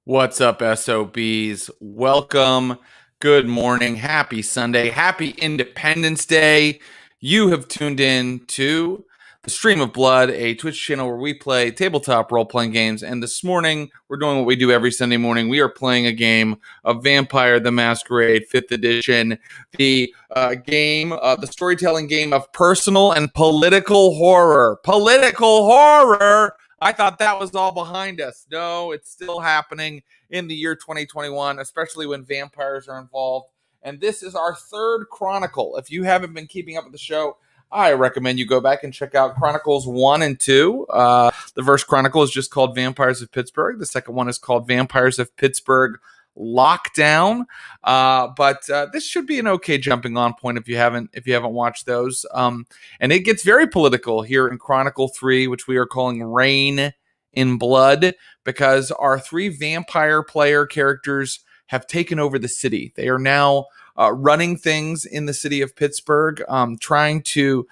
What's up, SOBs? Welcome. Good morning. Happy Sunday. Happy Independence Day. You have tuned in to the Stream of Blood, a Twitch channel where we play tabletop role-playing games. And this morning, we're doing what we do every Sunday morning. We are playing a game of Vampire the Masquerade 5th edition, the the storytelling game of personal and political horror. Political horror! I thought that was all behind us. No, it's still happening in the year 2021, especially when vampires are involved. And this is our third Chronicle. If you haven't been keeping up with the show, I recommend you go back and check out Chronicles 1 and 2. The first Chronicle is just called Vampires of Pittsburgh. The second one is called Vampires of Pittsburgh Lockdown. But this should be an okay jumping on point if you haven't watched those. And it gets very political here in Chronicle 3, which we are calling Reign in Blood, because our three vampire player characters have taken over the city. They are now running things in the city of Pittsburgh, trying to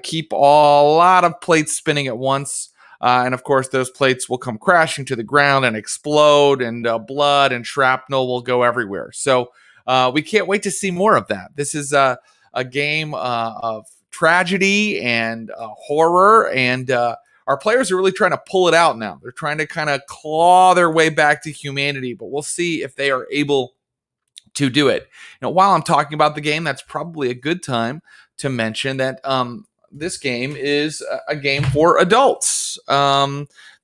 keep a lot of plates spinning at once. And of course, those plates will come crashing to the ground and explode, and blood and shrapnel will go everywhere. So we can't wait to see more of that. This is a game of tragedy and horror, and our players are really trying to pull it out now. They're trying to kind of claw their way back to humanity, but we'll see if they are able to do it. While I'm talking about the game, that's probably a good time to mention that this game is a game for adults.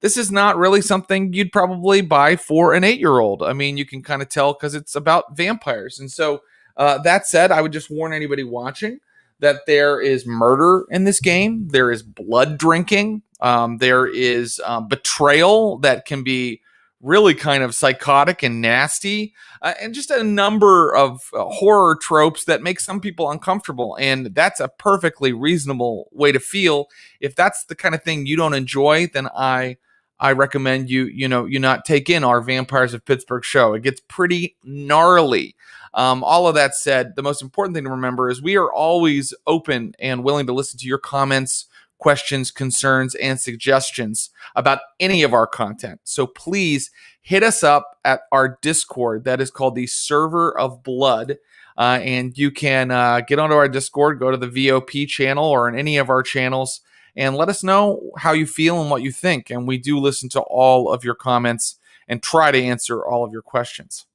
This is not really something you'd probably buy for an 8-year-old. I mean, you can kind of tell because it's about vampires. And so that said, I would just warn anybody watching that there is murder in this game. There is blood drinking. There is betrayal that can be really kind of psychotic and nasty, and just a number of horror tropes that make some people uncomfortable. And that's a perfectly reasonable way to feel. If that's the kind of thing you don't enjoy, then I recommend you not take in our Vampires of Pittsburgh show. It gets pretty gnarly. All of that said, the most important thing to remember is we are always open and willing to listen to your comments, questions, concerns, and suggestions about any of our content. So please hit us up at our Discord. That is called the Server of Blood. And you can get onto our Discord, go to the VOP channel or in any of our channels, and let us know how you feel and what you think. And we do listen to all of your comments and try to answer all of your questions.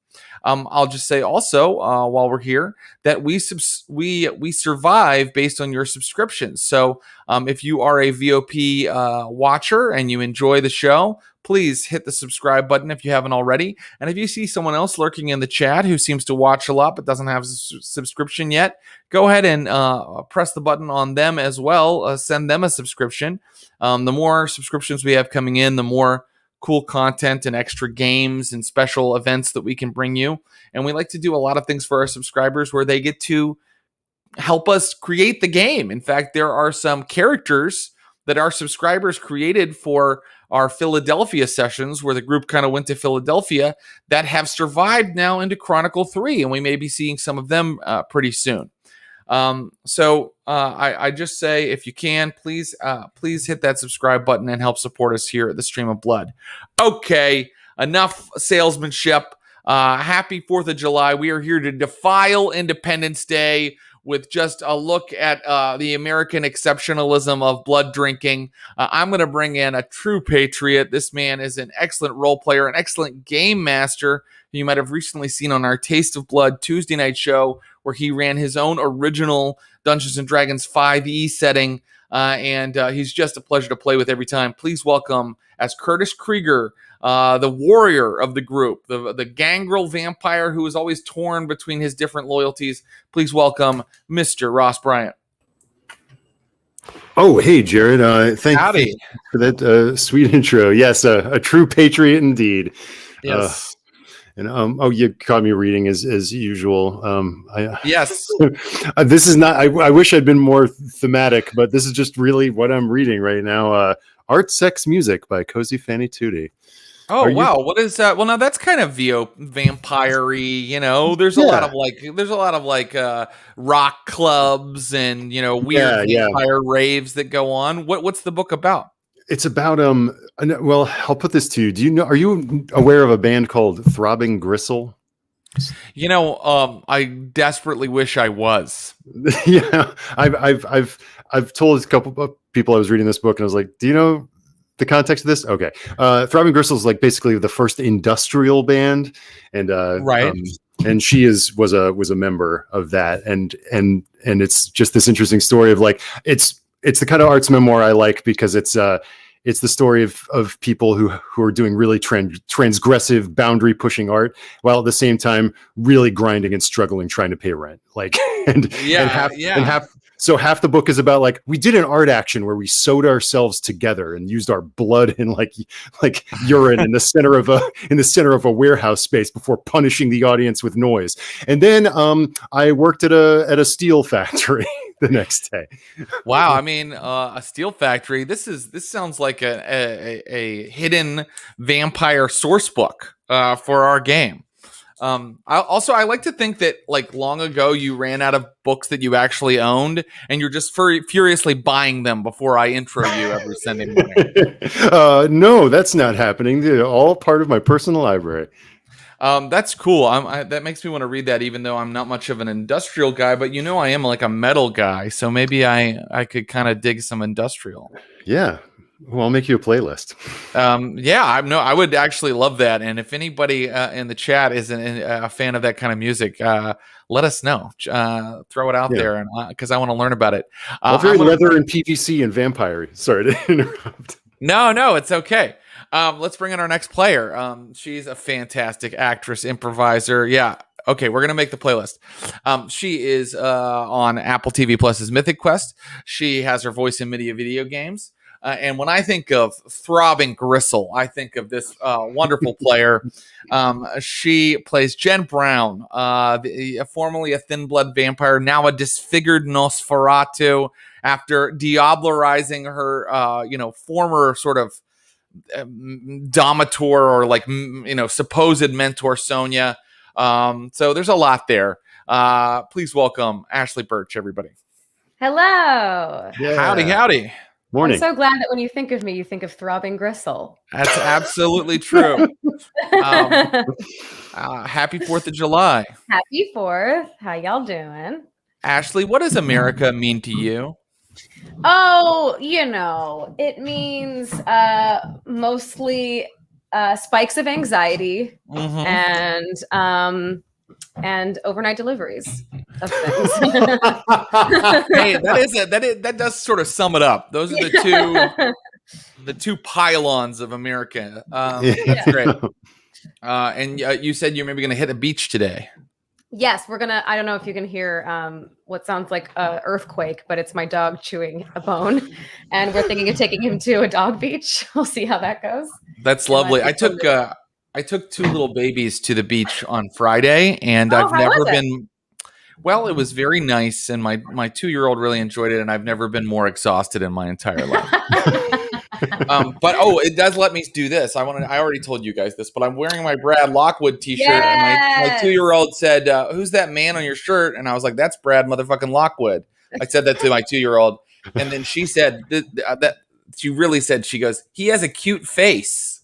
I'll just say also, while we're here, that we survive based on your subscriptions. So if you are a VOP watcher and you enjoy the show, please hit the subscribe button if you haven't already. And if you see someone else lurking in the chat who seems to watch a lot but doesn't have a subscription yet, go ahead and press the button on them as well. Send them a subscription. The more subscriptions we have coming in, the more cool content and extra games and special events that we can bring you. And we like to do a lot of things for our subscribers where they get to help us create the game. In fact, there are some characters that our subscribers created for our Philadelphia sessions, where the group kind of went to Philadelphia, that have survived now into Chronicle 3, and we may be seeing some of them pretty soon. So I just say, if you can, please hit that subscribe button and help support us here at the Stream of Blood. Okay, enough salesmanship. Happy 4th of July. We are here to defile Independence Day with just a look at the American exceptionalism of blood drinking. I'm going to bring in a true patriot. This man is an excellent role player, an excellent game master, who you might have recently seen on our Taste of Blood Tuesday night show, where he ran his own original Dungeons & Dragons 5e setting, and he's just a pleasure to play with every time. Please welcome, as Curtis Krieger, the warrior of the group, the gangrel vampire who is always torn between his different loyalties. Please welcome Mr. Ross Bryant. Oh, hey, Jared. Thank you for that sweet intro. Yes, a true patriot indeed. Yes. You caught me reading as usual. Yes. This is not. I wish I'd been more thematic, but this is just really what I'm reading right now. Art, Sex, Music by Cozy Fanny Tootie. Oh, wow. What is that? Well, now that's kind of vampire-y, there's a lot of rock clubs and, weird vampire raves that go on. What's the book about? It's about well, I'll put this to you. Are you aware of a band called Throbbing Gristle? I desperately wish I was. Yeah, I've told a couple of people I was reading this book, and I was like, do you know the context of this? Okay. Throbbing Gristle is like basically the first industrial band, and Right. And she was a member of that, and it's just this interesting story of like it's the kind of arts memoir I like, because it's the story of people who are doing really transgressive, boundary pushing art, while at the same time really grinding and struggling trying to pay rent. Like and half the book is about like, we did an art action where we sewed ourselves together and used our blood and like urine in the center of a warehouse space before punishing the audience with noise. And then I worked at a steel factory the next day. Wow, I mean, a steel factory. This sounds like a hidden vampire source book for our game. I like to think that like long ago you ran out of books that you actually owned, and you're just furiously buying them before I intro you every Sunday morning. No, that's not happening. They're all part of my personal library. That's cool. That makes me want to read that, even though I'm not much of an industrial guy. But I am like a metal guy, so maybe I could kind of dig some industrial. Yeah. Well, I'll make you a playlist. I would actually love that. And if anybody in the chat is a fan of that kind of music, let us know. Throw it out there, and because I want to learn about it. Very leather and PVC and vampire. Sorry to interrupt. No, it's okay. Let's bring in our next player. She's a fantastic actress, improviser. Yeah. Okay, we're going to make the playlist. She is on Apple TV Plus's Mythic Quest. She has her voice in many video games. And when I think of Throbbing Gristle, I think of this wonderful player. She plays Jen Brown, formerly a thin blood vampire, now a disfigured Nosferatu, after diablerizing her, former sort of domator or like, supposed mentor Sonia. So there's a lot there. Please welcome Ashley Burch, everybody. Hello. Yeah. Howdy. Morning. I'm so glad that when you think of me, you think of Throbbing Gristle. That's absolutely true. Happy 4th of July. Happy 4th. How y'all doing? Ashley, what does America mean to you? Oh, it means mostly spikes of anxiety and overnight deliveries of things. Hey, that does sort of sum it up. Those are the two pylons of America. That's great. And you said you're maybe going to hit a beach today. Yes, we're gonna. I don't know if you can hear what sounds like an earthquake, but it's my dog chewing a bone, and we're thinking of taking him to a dog beach. We'll see how that goes. That's lovely. I took two little babies to the beach on Friday, and I've never been. Well, it was very nice, and my 2-year-old really enjoyed it, and I've never been more exhausted in my entire life. But it does let me do this. I already told you guys this, but I'm wearing my Brad Lockwood t-shirt, and my 2-year-old said, "Who's that man on your shirt?" And I was like, "That's Brad motherfucking Lockwood." I said that to my 2-year-old, and then she said that she really said, she goes, "He has a cute face."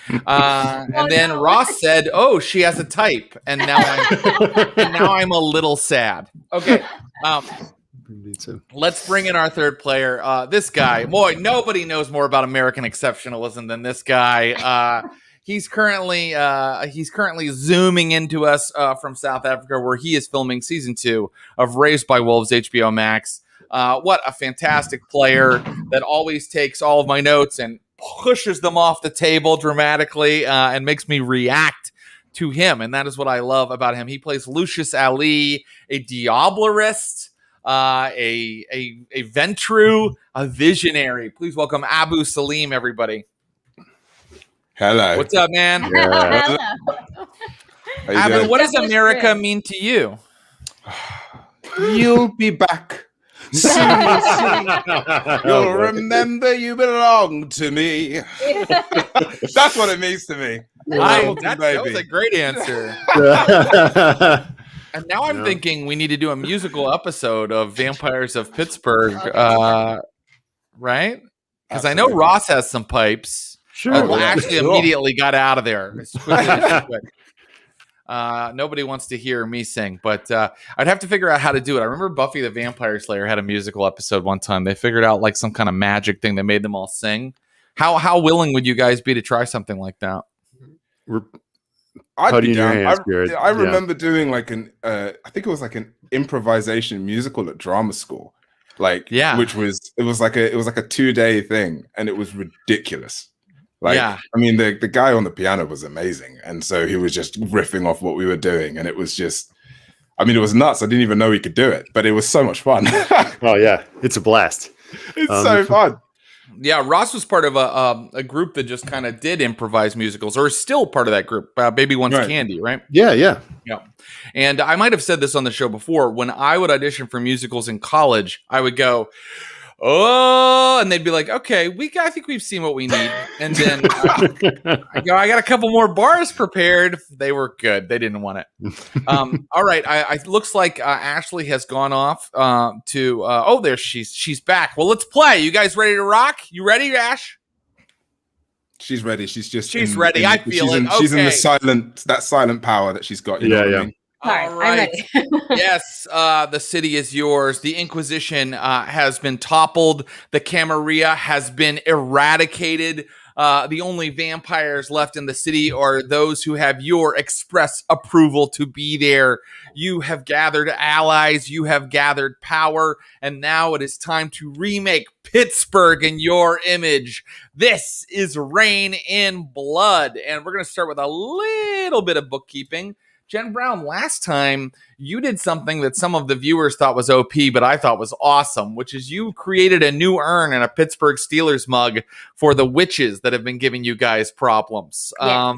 And then Ross said, "Oh, she has a type," and now I'm a little sad. Okay. Let's bring in our third player. This guy, boy, nobody knows more about American exceptionalism than this guy. He's currently zooming into us from South Africa, where he is filming season 2 of Raised by Wolves, HBO Max. What a fantastic player that always takes all of my notes and pushes them off the table dramatically and makes me react to him. And that is what I love about him. He plays Lucius Ali, a Diablerist, a Ventru, a visionary. Please welcome Abu Salim, everybody. Hello. What's up, man? Hello. Abu, what does America mean to you? You'll be back. Soon. You'll remember you belong to me. That's what it means to me. That was a great answer. And now I'm thinking we need to do a musical episode of Vampires of Pittsburgh, right? Because I know Ross has some pipes. Sure. Well, yeah. Ashley immediately got out of there as quickly as she could. Nobody wants to hear me sing, but I'd have to figure out how to do it. I remember Buffy the Vampire Slayer had a musical episode one time. They figured out like some kind of magic thing that made them all sing. How willing would you guys be to try something like that? I'd be down. I Yeah. remember doing like I think it was like an improvisation musical at drama school, which was like a 2-day thing, and it was ridiculous. I mean, the guy on the piano was amazing, and so he was just riffing off what we were doing, and it was just, I mean, it was nuts. I didn't even know he could do it, but it was so much fun. Oh yeah, it's a blast. It's so fun. Yeah, Ross was part of a group that just kind of did improvise musicals, or is still part of that group. Baby Wants Candy, right? Yeah. And I might have said this on the show before. When I would audition for musicals in college, I would go, "Oh," and they'd be like, "Okay, I think we've seen what we need." And then I go, "I got a couple more bars prepared." They were good. They didn't want it. All right. I looks like Ashley has gone off to. There she's back. Well, let's play. You guys ready to rock? You ready, Ash? She's ready. She's ready. I feel it. She's in the silent power that she's got. You know what I mean? All right. I'm ready. Yes, the city is yours. The Inquisition has been toppled. The Camarilla has been eradicated. The only vampires left in the city are those who have your express approval to be there. You have gathered allies. You have gathered power. And now it is time to remake Pittsburgh in your image. This is Reign in Blood. And we're going to start with a little bit of bookkeeping. Jen Brown, last time you did something that some of the viewers thought was OP, but I thought was awesome, which is you created a new urn and a Pittsburgh Steelers mug for the witches that have been giving you guys problems. Yes.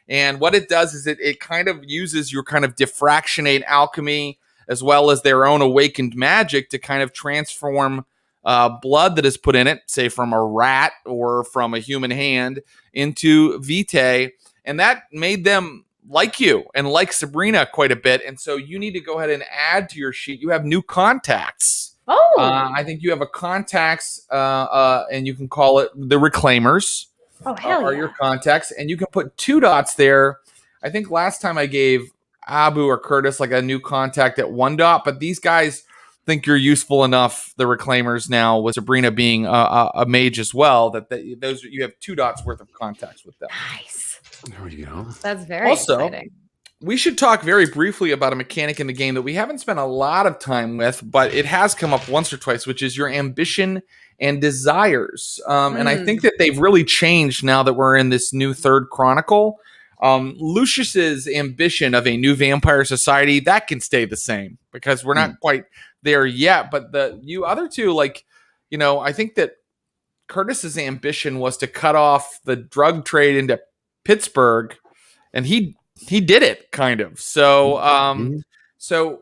And what it does is it kind of uses your kind of diffractionate alchemy as well as their own awakened magic to kind of transform blood that is put in it, say from a rat or from a human hand, into Vitae. And that made them like you and like Sabrina quite a bit. And so you need to go ahead and add to your sheet. You have new contacts. Oh, I think you have a contacts and you can call it the Reclaimers. Oh, hell Are yeah. your contacts. And you can put 2 dots there. I think last time I gave Abu or Curtis like a new contact at 1 dot, but these guys think you're useful enough, the Reclaimers now, with Sabrina being a mage as well, that those you have 2 dots worth of contacts with them. Nice. There we go. That's very exciting. We should talk very briefly about a mechanic in the game that we haven't spent a lot of time with, but it has come up once or twice, which is your ambition and desires. And I think that they've really changed now that we're in this new 3rd Chronicle. Lucius's ambition of a new vampire society, that can stay the same because we're not quite there yet. But you other two, I think that Curtis's ambition was to cut off the drug trade into Pittsburgh, and he did it kind of. So so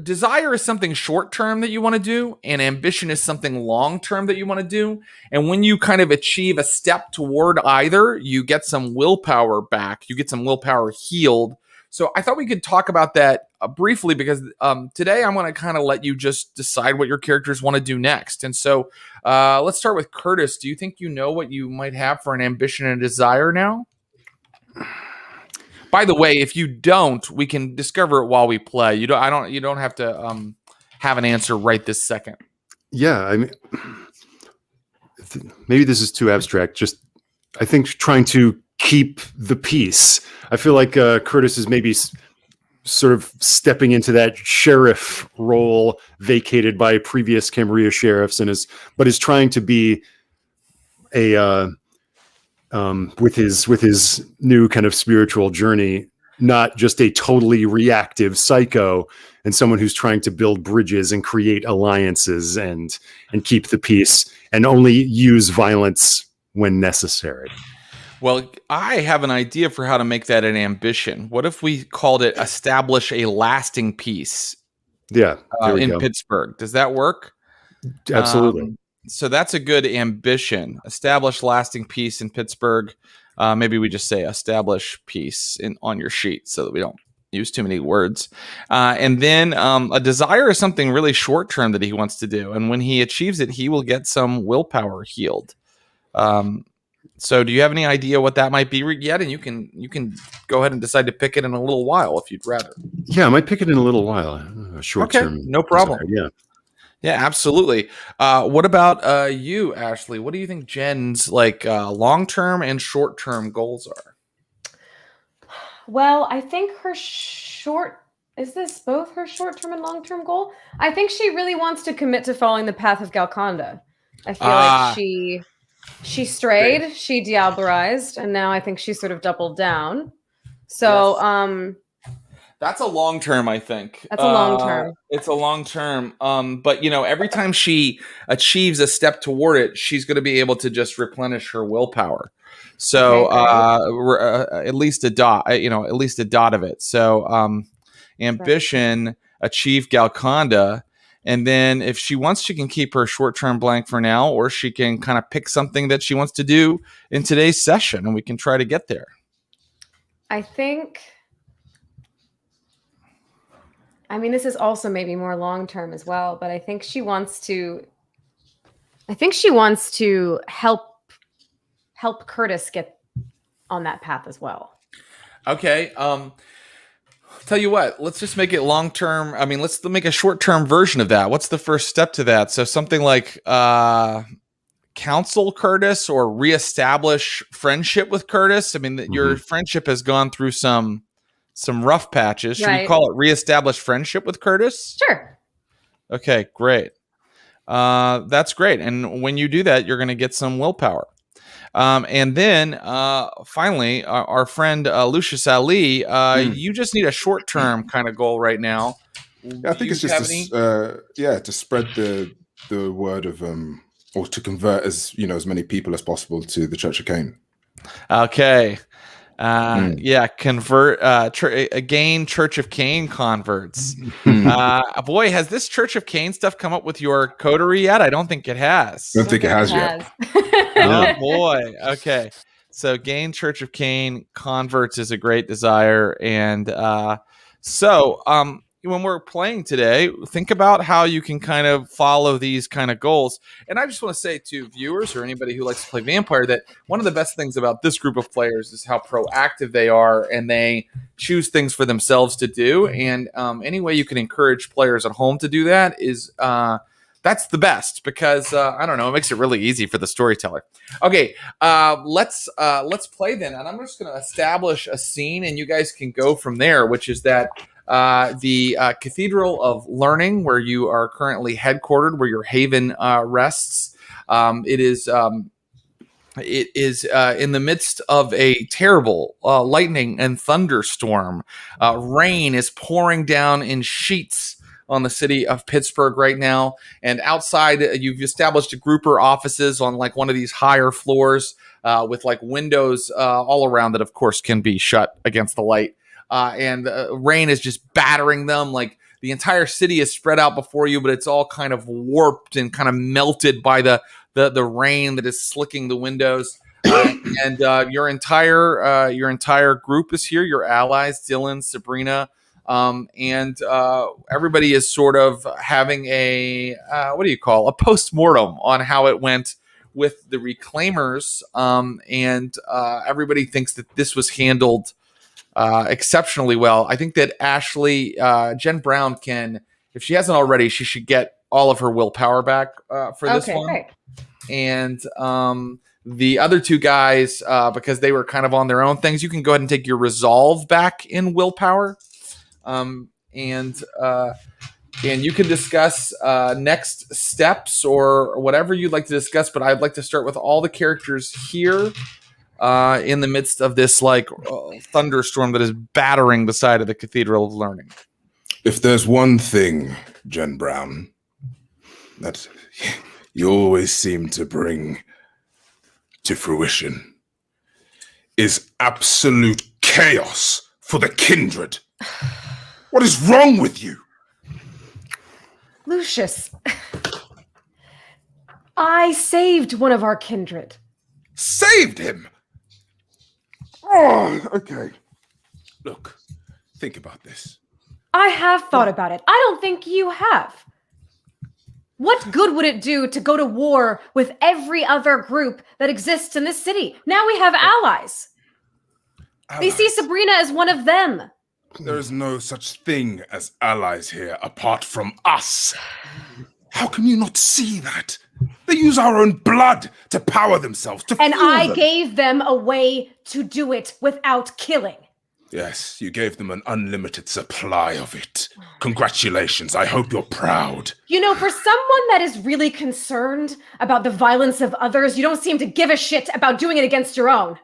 desire is something short term that you want to do, and ambition is something long term that you want to do. And when you kind of achieve a step toward either, you get some willpower back. You get some willpower healed. So I thought we could talk about that briefly because today I'm going to kind of let you just decide what your characters want to do next. And so let's start with Curtis. Do you think you know what you might have for an ambition and desire now? By the way, if you don't, we can discover it while we play. You don't have to have an answer right this second. Yeah, I mean, maybe this is too abstract. Just, I think trying to keep the peace. I feel like Curtis is maybe sort of stepping into that sheriff role vacated by previous Camarilla sheriffs, and is trying to be a with his new kind of spiritual journey, not just a totally reactive psycho, and someone who's trying to build bridges and create alliances and keep the peace and only use violence when necessary. Well, I have an idea for how to make that an ambition. What if we called it establish a lasting peace? Yeah, in Pittsburgh. Does that work? Absolutely. So that's a good ambition. Establish lasting peace in Pittsburgh. Maybe we just say establish peace on your sheet so that we don't use too many words. And then a desire is something really short term that he wants to do. And when he achieves it, he will get some willpower healed. So do you have any idea what that might be yet? And you can go ahead and decide to pick it in a little while if you'd rather. Yeah, I might pick it in a little while. A short term. Okay, no problem. Desire, yeah. Yeah, absolutely. What about you, Ashley? What do you think Jen's like long-term and short-term goals are? Well, I think is this both her short-term and long-term goal? I think she really wants to commit to following the path of Galconda. I feel like she strayed, she diablerized, and now I think she's sort of doubled down. So, yes. That's a long term, I think. That's a long term. It's a long term. But every time she achieves a step toward it, she's going to be able to just replenish her willpower. So at least a dot, at least a dot of it. So ambition, achieve Galconda. And then if she wants, she can keep her short-term blank for now, or she can kind of pick something that she wants to do in today's session, and we can try to get there. I think... this is also maybe more long-term as well, but I think she wants to help Curtis get on that path as well. Okay. Tell you what, let's just make it long-term. Let's make a short-term version of that. What's the first step to that? So something like counsel Curtis or reestablish friendship with Curtis. Your friendship has gone through some rough patches. Should we call it reestablish friendship with Curtis? Sure. Okay, great. That's great. And when you do that, you're going to get some willpower. And then finally, our friend Lucius Ali, you just need a short-term kind of goal right now. Yeah, I think it's just to spread the word of or to convert as many people as possible to the Church of Cain. Okay. Convert gain Church of Cain converts. Boy, has this Church of Cain stuff come up with your coterie yet? I don't think it has. I don't think it has yet. Oh boy. Okay. So gain Church of Cain converts is a great desire. And when we're playing today, think about how you can kind of follow these kind of goals. And I just want to say to viewers or anybody who likes to play Vampire that one of the best things about this group of players is how proactive they are and they choose things for themselves to do. And any way you can encourage players at home to do that is that's the best because it makes it really easy for the storyteller. Okay, let's play then, and I'm just going to establish a scene, and you guys can go from there. Which is that the Cathedral of Learning, where you are currently headquartered, where your haven rests. It is in the midst of a terrible lightning and thunderstorm. Rain is pouring down in sheets on the city of Pittsburgh right now. And outside, you've established grouper offices on like one of these higher floors with like windows all around that, of course, can be shut against the light. And rain is just battering them. Like the entire city is spread out before you, but it's all kind of warped and kind of melted by the rain that is slicking the windows. And your entire group is here. Your allies, Dylan, Sabrina, and everybody is sort of having a post-mortem on how it went with the Reclaimers. And everybody thinks that this was handled exceptionally well. I think that Ashley, Jen Brown can, if she hasn't already, she should get all of her willpower back for this one. Great. And the other two guys, because they were kind of on their own things, you can go ahead and take your resolve back in willpower. And you can discuss next steps or whatever you'd like to discuss. But I'd like to start with all the characters here in the midst of this thunderstorm that is battering the side of the Cathedral of Learning. If there's one thing, Jen Brown, that you always seem to bring to fruition, is absolute chaos for the kindred. What is wrong with you? Lucius, I saved one of our kindred. Saved him? Oh, okay. Look, think about this. I have thought about it. I don't think you have. What good would it do to go to war with every other group that exists in this city? Now we have allies. They see Sabrina as one of them. There is no such thing as allies here apart from us. How can you not see that? They use our own blood to power themselves. And I gave them a way to do it without killing. Yes, you gave them an unlimited supply of it. Congratulations. I hope you're proud. You know, for someone that is really concerned about the violence of others, you don't seem to give a shit about doing it against your own.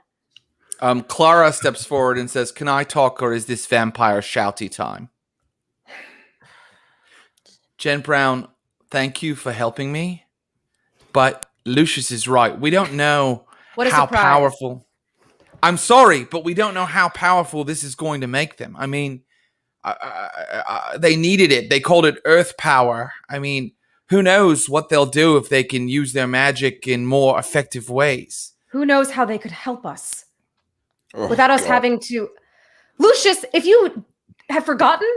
Clara steps forward and says, "Can I talk, or is this vampire shouty time?" Jen Brown, thank you for helping me, but Lucius is right. We don't know how powerful. I'm sorry, but we don't know how powerful this is going to make them. I mean, they needed it. They called it Earth power. I mean, who knows what they'll do if they can use their magic in more effective ways. Who knows how they could help us without us having to... Lucius, if you have forgotten,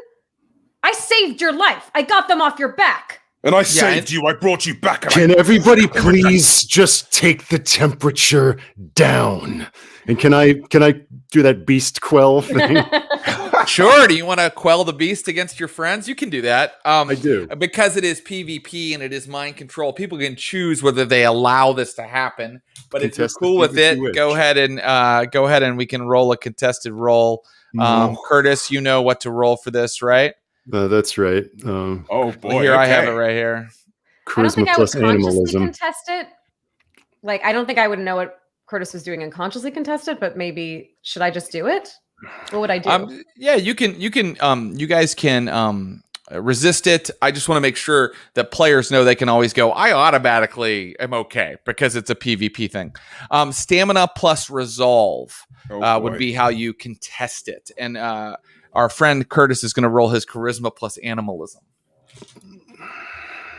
I saved your life. I got them off your back. And I saved you. I brought you back. Can everybody please just take the temperature down? And can I do that beast quell thing? Sure. Do you want to quell the beast against your friends? You can do that. I do. Because it is PvP and it is mind control, people can choose whether they allow this to happen. But if you're cool with it, go ahead and we can roll a contested roll. Curtis, you know what to roll for this, right? That's right. Oh boy! Here, I have it right here. I don't think I would plus consciously animalism. contest it. Like, I don't think I would know what Curtis was doing unconsciously contest it, but maybe should I just do it? What would I do? Yeah, you guys can resist it. I just want to make sure that players know they can always go, I automatically am okay because it's a PvP thing. Stamina plus resolve would be how you contest it. And our friend Curtis is going to roll his charisma plus animalism.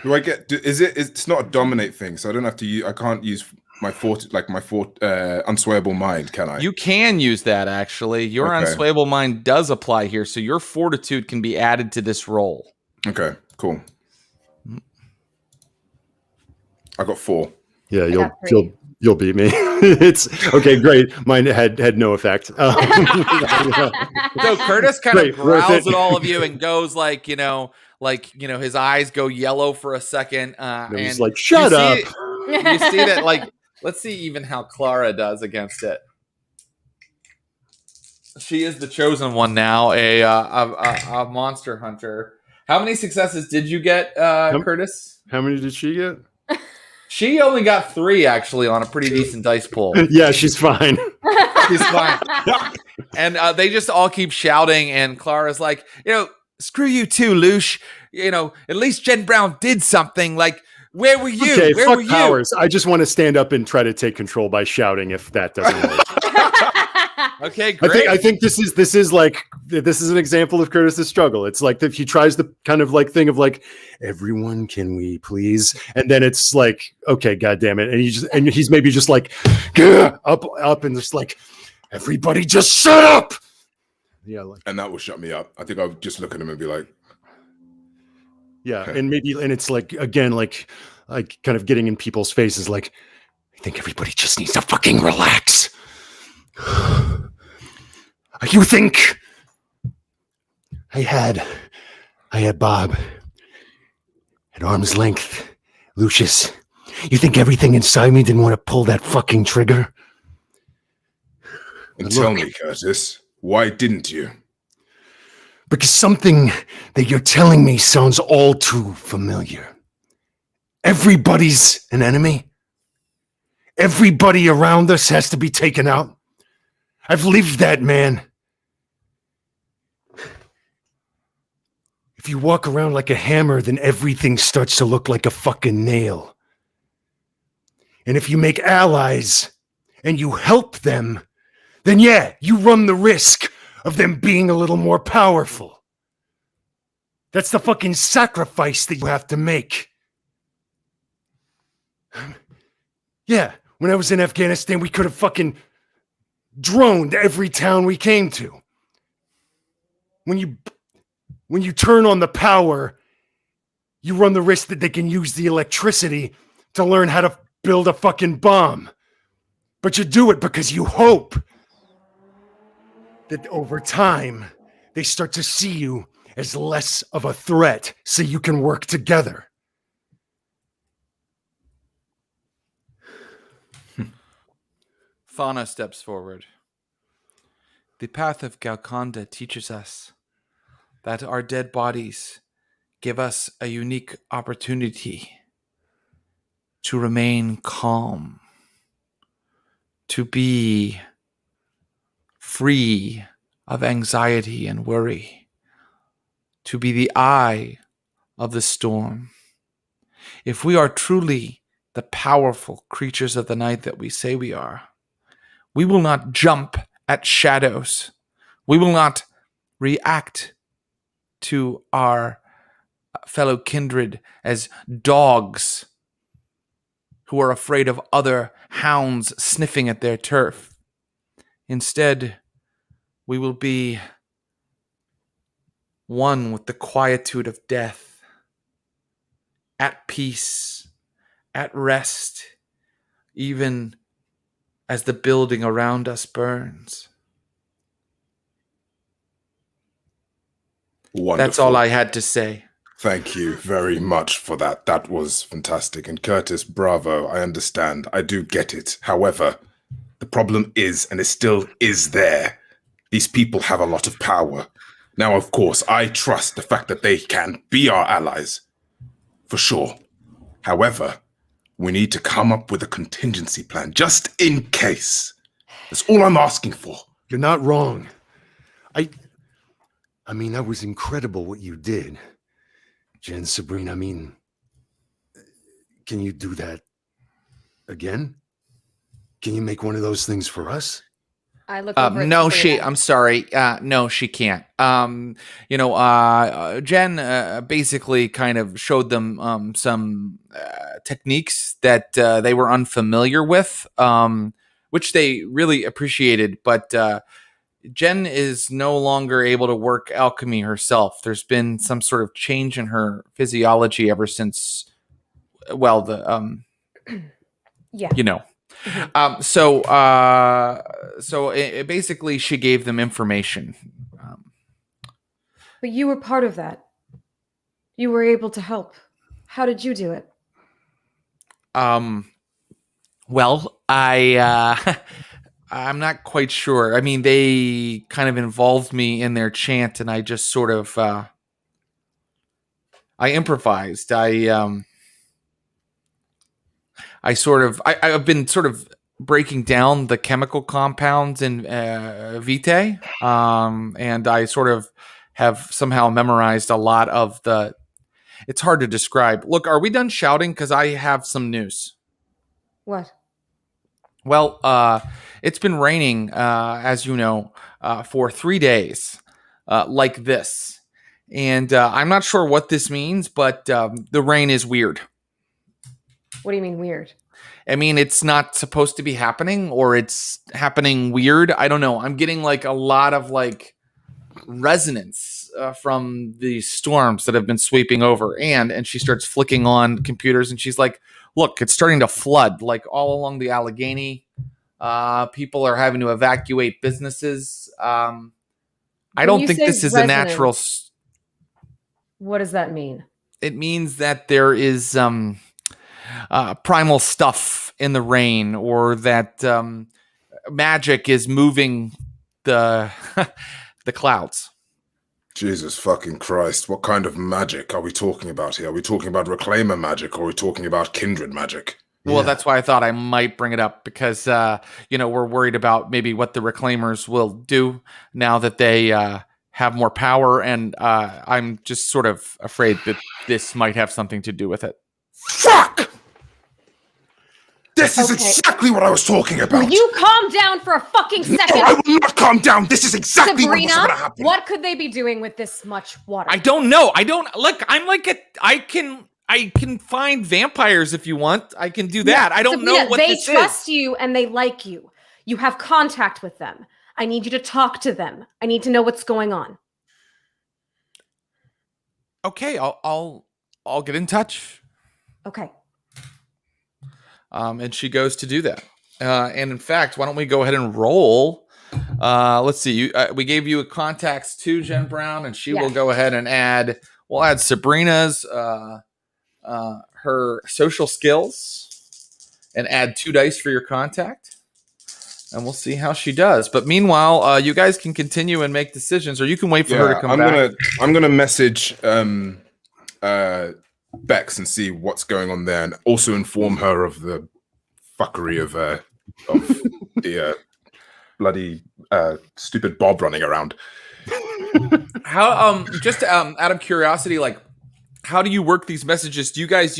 Do I get? It's not a dominate thing, so I don't have to use. I can't use my unswayable mind, can I? You can use that actually. Your unswayable mind does apply here, so your fortitude can be added to this roll. Okay, cool. I got 4. Yeah, you'll beat me. It's okay, great. Mine had no effect. So Curtis kind of growls at all of you and goes like his eyes go yellow for a second. And he's like, shut up. You see that, like, let's see even how Clara does against it. She is the chosen one now, a monster hunter. How many successes did you get, Curtis? How many did she get? She only got 3 actually on a pretty decent dice pool. Yeah, she's fine. She's fine. And they just all keep shouting, and Clara's like, screw you too, Lush. At least Jen Brown did something. Like, where were you? Okay, where were you? Powers. I just want to stand up and try to take control by shouting if that doesn't work. Okay, great. I think this is an example of Curtis's struggle. It's like if he tries the kind of like thing of like, everyone, can we please? And then it's like, okay, God damn it. And he's maybe just like, up and just like, everybody just shut up. Yeah. And that will shut me up. I think I'll just look at him and be like, yeah. Okay. And it's like, again, like kind of getting in people's faces. Like, I think everybody just needs to fucking relax. You think I had Bob at arm's length, Lucius? You think everything inside me didn't want to pull that fucking trigger? And tell me, Curtis, why didn't you? Because something that you're telling me sounds all too familiar. Everybody's an enemy. Everybody around us has to be taken out. I've lived that, man. If you walk around like a hammer, then everything starts to look like a fucking nail. And if you make allies and you help them, then yeah, you run the risk of them being a little more powerful. That's the fucking sacrifice that you have to make. Yeah, when I was in Afghanistan, we could have fucking droned every town we came to. when you turn on the power, you run the risk that they can use the electricity to learn how to build a fucking bomb. But you do it because you hope that over time, they start to see you as less of a threat so you can work together. Fauna steps forward. The path of Galconda teaches us that our dead bodies give us a unique opportunity to remain calm, to be free of anxiety and worry, to be the eye of the storm. If we are truly the powerful creatures of the night that we say we are, we will not jump at shadows. We will not react to our fellow kindred as dogs who are afraid of other hounds sniffing at their turf. Instead, we will be one with the quietude of death, at peace, at rest, even as the building around us burns. Wonderful. That's all I had to say. Thank you very much for that. That was fantastic. And Curtis, bravo. I understand. I do get it. However, the problem is, and it still is there, these people have a lot of power. Now, of course, I trust the fact that they can be our allies. For sure. However, we need to come up with a contingency plan, just in case. That's all I'm asking for. You're not wrong. I mean, that was incredible what you did. Jen, Sabrina, I mean, can you do that again? Can you make one of those things for us? I look over at no, Sabrina. I'm sorry. No, she can't. Jen basically kind of showed them some techniques that they were unfamiliar with, which they really appreciated. But Jen is no longer able to work alchemy herself. There's been some sort of change in her physiology ever since, well, Yeah. you know. Mhm. So basically she gave them information. But you were part of that. You were able to help. How did you do it? Well, I'm not quite sure. I mean, they kind of involved me in their chant, and I just sort of I improvised. I've been sort of breaking down the chemical compounds in Vitae, and I sort of have somehow memorized a lot of the. It's hard to describe. Look, are we done shouting? Because I have some news. What? Well, it's been raining, as you know, for 3 days, like this. And I'm not sure what this means, but the rain is weird. What do you mean weird? I mean, it's not supposed to be happening, or it's happening weird. I don't know. I'm getting like a lot of like resonance from the storms that have been sweeping over. And she starts flicking on computers, and she's like, look, it's starting to flood like all along the Allegheny. People are having to evacuate businesses. I don't think this is a natural. What does that mean? It means that there is primal stuff in the rain, or that magic is moving the the clouds. Jesus fucking Christ. What kind of magic are we talking about here? Are we talking about Reclaimer magic, or are we talking about kindred magic? Well, that's why I thought I might bring it up, because, we're worried about maybe what the Reclaimers will do now that they have more power. And I'm just sort of afraid that this might have something to do with it. Fuck! This is exactly what I was talking about. Will you calm down for a fucking second? No, I will not calm down. This is exactly what was going to happen. What could they be doing with this much water? I don't know. I can find vampires if you want. I can do that. I don't know what this is. They trust you and they like you. You have contact with them. I need you to talk to them. I need to know what's going on. Okay, I'll get in touch. Okay. And she goes to do that. And in fact, why don't we go ahead and roll? Let's see. We gave you a contacts to Jen Brown, and she will go ahead and add. We'll add Sabrina's her social skills, and add 2 dice for your contact, and we'll see how she does. But meanwhile, you guys can continue and make decisions, or you can wait for her to come back. I'm gonna message Bex and see what's going on there, and also inform her of the fuckery of the bloody stupid Bob running around. How just out of curiosity, like, how do you work these messages? Do you guys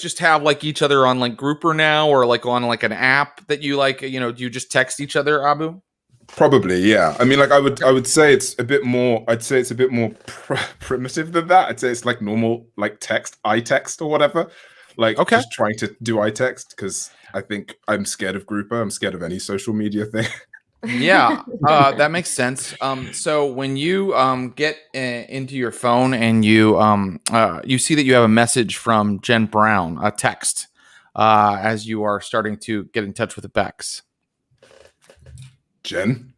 just have like each other on like Grouper now, or like on like an app that you like, do you just text each other, Abu? Probably, yeah. I mean, like I would say it's a bit more. I'd say it's a bit more primitive than that. I'd say it's like normal, like text, iText or whatever. Like, just trying to do iText because I think I'm scared of Grouper. I'm scared of any social media thing. Yeah, that makes sense. So when you get into your phone and you see that you have a message from Jen Brown, a text, as you are starting to get in touch with the Bex. Jen,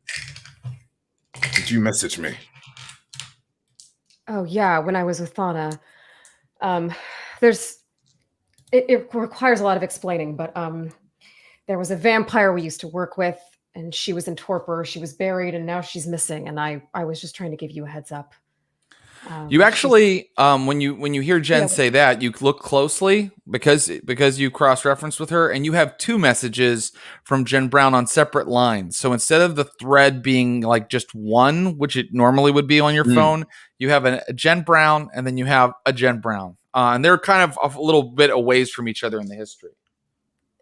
did you message me? Oh yeah, when I was with Thana. It requires a lot of explaining, but there was a vampire we used to work with, and she was in torpor. She was buried, and now she's missing. And I was just trying to give you a heads up. You actually, when you hear Jen say that, you look closely because you cross-reference with her, and you have 2 messages from Jen Brown on separate lines. So instead of the thread being like just one, which it normally would be on your phone, you have a Jen Brown, and then you have a Jen Brown, and they're kind of a little bit a ways from each other in the history.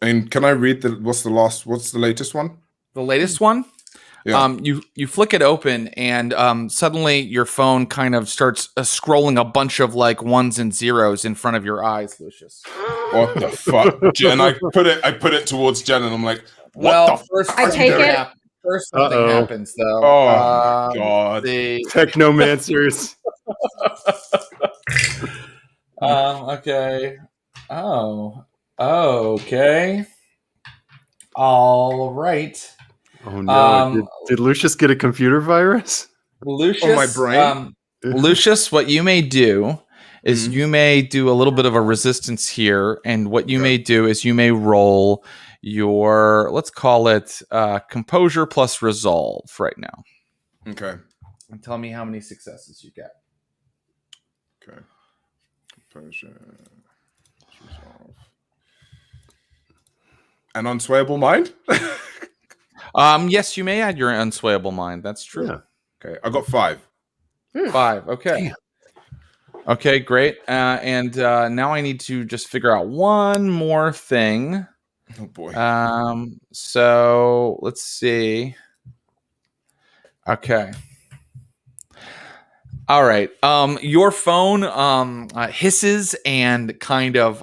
And can I read what's the latest one? The latest one? Yeah. You flick it open, and suddenly your phone kind of starts scrolling a bunch of like 1s and 0s in front of your eyes, Lucius. What the fuck, Jen? I put it towards Jen, and I'm like, first I take it. First something happens though. Oh god, the technomancers. Okay. Oh. Okay. All right. Oh no! Did Lucius get a computer virus? Lucius, on my brain. Lucius, what you may do is you may do a little bit of a resistance here, and what you may do is you may roll your, let's call it composure plus resolve right now. Okay. And tell me how many successes you get. Okay. Composure. Resolve. An unswayable mind? Yes, you may add your unswayable mind. That's true. Yeah. Okay, I got 5. 5. Okay. Damn. Okay, great. And now I need to just figure out one more thing. Oh boy. So let's see. Okay. All right. Your phone hisses and kind of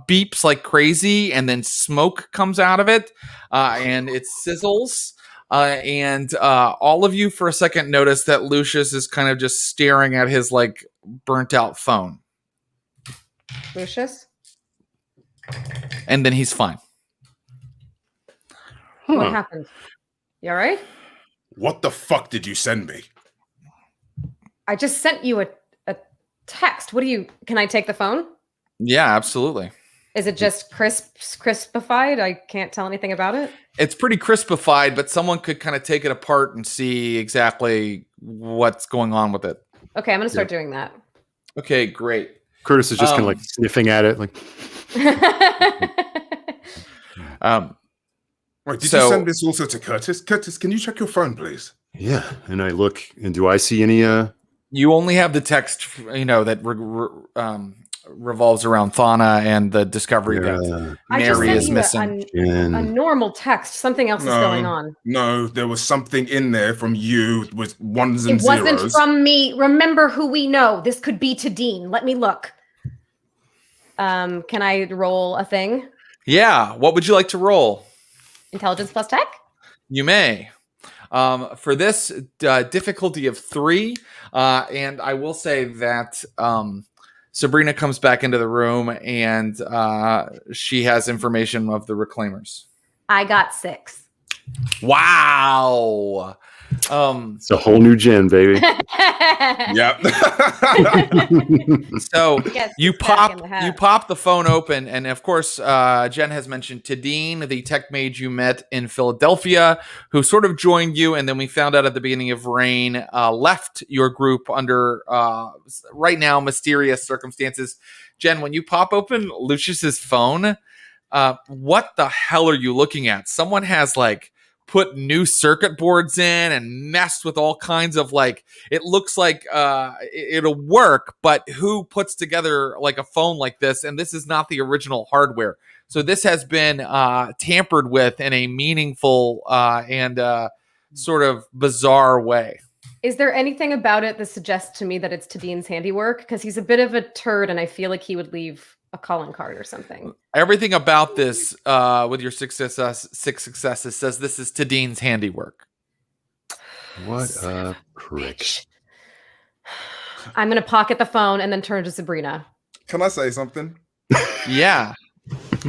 beeps like crazy, and then smoke comes out of it, and it sizzles. And all of you, for a second, notice that Lucius is kind of just staring at his like burnt out phone. Lucius? And then he's fine. What happened? You all right? What the fuck did you send me? I just sent you a text. Can I take the phone? Yeah, absolutely. Is it just crispified? I can't tell anything about it. It's pretty crispified, but someone could kind of take it apart and see exactly what's going on with it. Okay, I'm going to start doing that. Okay, great. Curtis is just kind of like sniffing at it. Like, Wait, did you send this also to Curtis? Curtis, can you check your phone, please? Yeah, and I look, and do I see any? You only have the text, that revolves around Thana and the discovery that Mary is missing. A normal text. Something else is going on. No, there was something in there from you with 1s and 0s. It wasn't from me. Remember who we know. This could be to Dean. Let me look. Can I roll a thing? Yeah. What would you like to roll? Intelligence plus tech? You may. For this difficulty of 3, and I will say that Sabrina comes back into the room, and she has information of the Reclaimers. I got 6. Wow. It's a whole new gen, baby. Yep. So you pop the phone open, and of course, Jen has mentioned Tadine, the tech mage you met in Philadelphia, who sort of joined you, and then we found out at the beginning of Reign, left your group under right now mysterious circumstances. Jen, when you pop open Lucius's phone, what the hell are you looking at? Someone has put new circuit boards in and messed with all kinds of it looks like it'll work, but who puts together a phone like this? And this is not the original hardware. So this has been tampered with in a meaningful and sort of bizarre way. Is there anything about it that suggests to me that it's Tadine's handiwork? Because he's a bit of a turd, and I feel like he would leave a calling card or something. Everything about this with your 6 successes says this is Tadine's handiwork. What a prick. I'm going to pocket the phone and then turn to Sabrina. Can I say something? Yeah.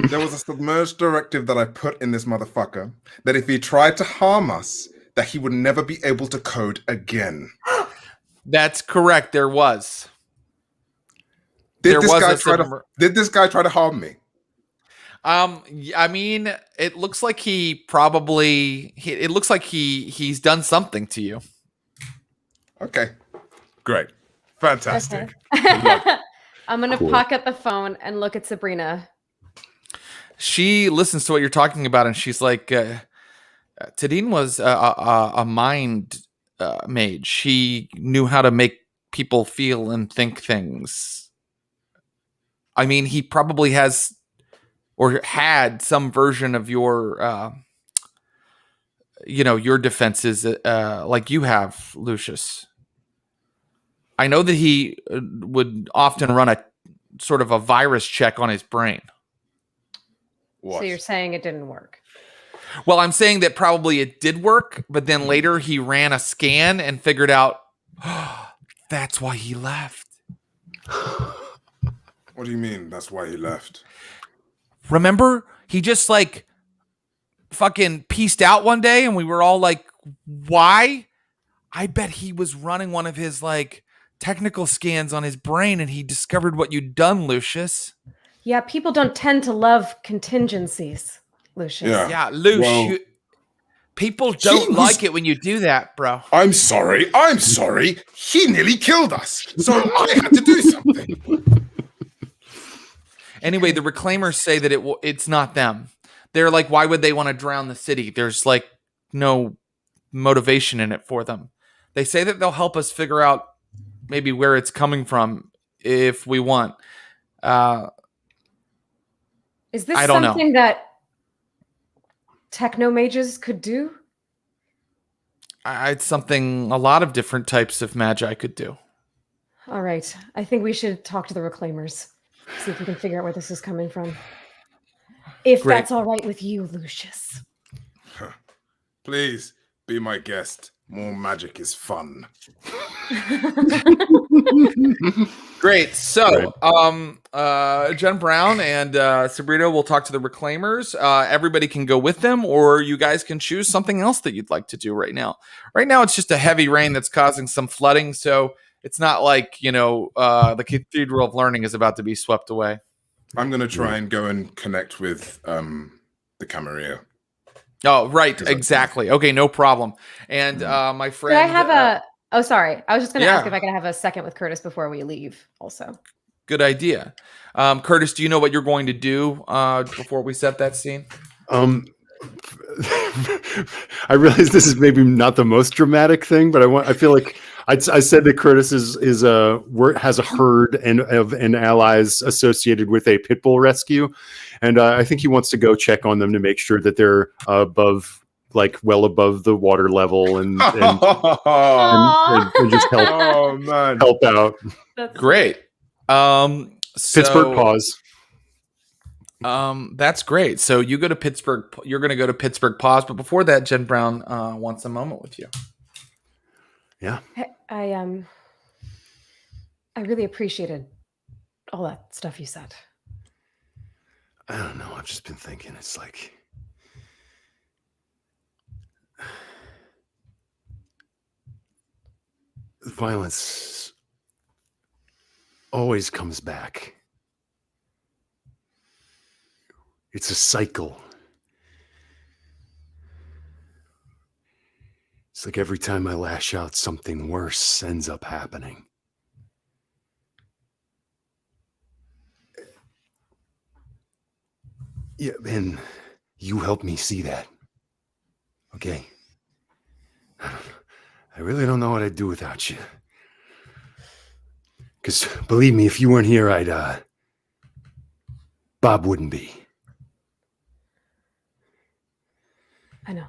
There was a submerged directive that I put in this motherfucker that if he tried to harm us, that he would never be able to code again. That's correct. There was. Did this guy try to harm me? I mean, it looks like he's done something to you. Okay. Great. Fantastic. Okay. I'm going to pocket the phone and look at Sabrina. She listens to what you're talking about, and she's like, Tadine was a mind mage. She knew how to make people feel and think things. I mean, he probably has or had some version of your, your defenses like you have, Lucius. I know that he would often run a sort of a virus check on his brain. What? So you're saying it didn't work? Well, I'm saying that probably it did work, but then later he ran a scan and figured out that's why he left. What do you mean that's why he left? Remember, he just fucking pieced out one day and we were all like, why? I bet he was running one of his technical scans on his brain and he discovered what you'd done, Lucius. Yeah, people don't tend to love contingencies, Lucius. Yeah, Lucius. People don't like it when you do that, bro. I'm sorry. He nearly killed us. So I had to do something. Anyway, the Reclaimers say that it's not them. They're like, why would they want to drown the city? There's no motivation in it for them. They say that they'll help us figure out maybe where it's coming from if we want. Is this something that techno mages could do? It's something a lot of different types of magi could do. All right. I think we should talk to the Reclaimers. See if we can figure out where this is coming from. If that's all right with you, Lucius. Please be my guest. More magic is fun. Great. So, Jen Brown and Sabrina will talk to the Reclaimers. Everybody can go with them, or you guys can choose something else that you'd like to do right now. Right now, it's just a heavy rain that's causing some flooding, so it's not like, the Cathedral of Learning is about to be swept away. I'm going to try and go and connect with the Camarilla. Oh, right. Exactly. Okay, no problem. And my friend... Could I have Oh, sorry. I was just going to ask if I could have a second with Curtis before we leave also. Good idea. Curtis, do you know what you're going to do before we set that scene? I realize this is maybe not the most dramatic thing, but I feel like I said that Curtis has a herd and allies associated with a pit bull rescue, and I think he wants to go check on them to make sure that they're well above the water level and just help out. That's great. Pittsburgh pause. That's great. So you go to Pittsburgh. You're going to go to Pittsburgh pause, but before that, Jen Brown wants a moment with you. Yeah. I really appreciated all that stuff you said. I don't know. I've just been thinking. It's like violence always comes back. It's a cycle. It's like every time I lash out, something worse ends up happening. Yeah, and you help me see that. Okay? I really don't know what I'd do without you. Because believe me, if you weren't here, Bob wouldn't be. I know.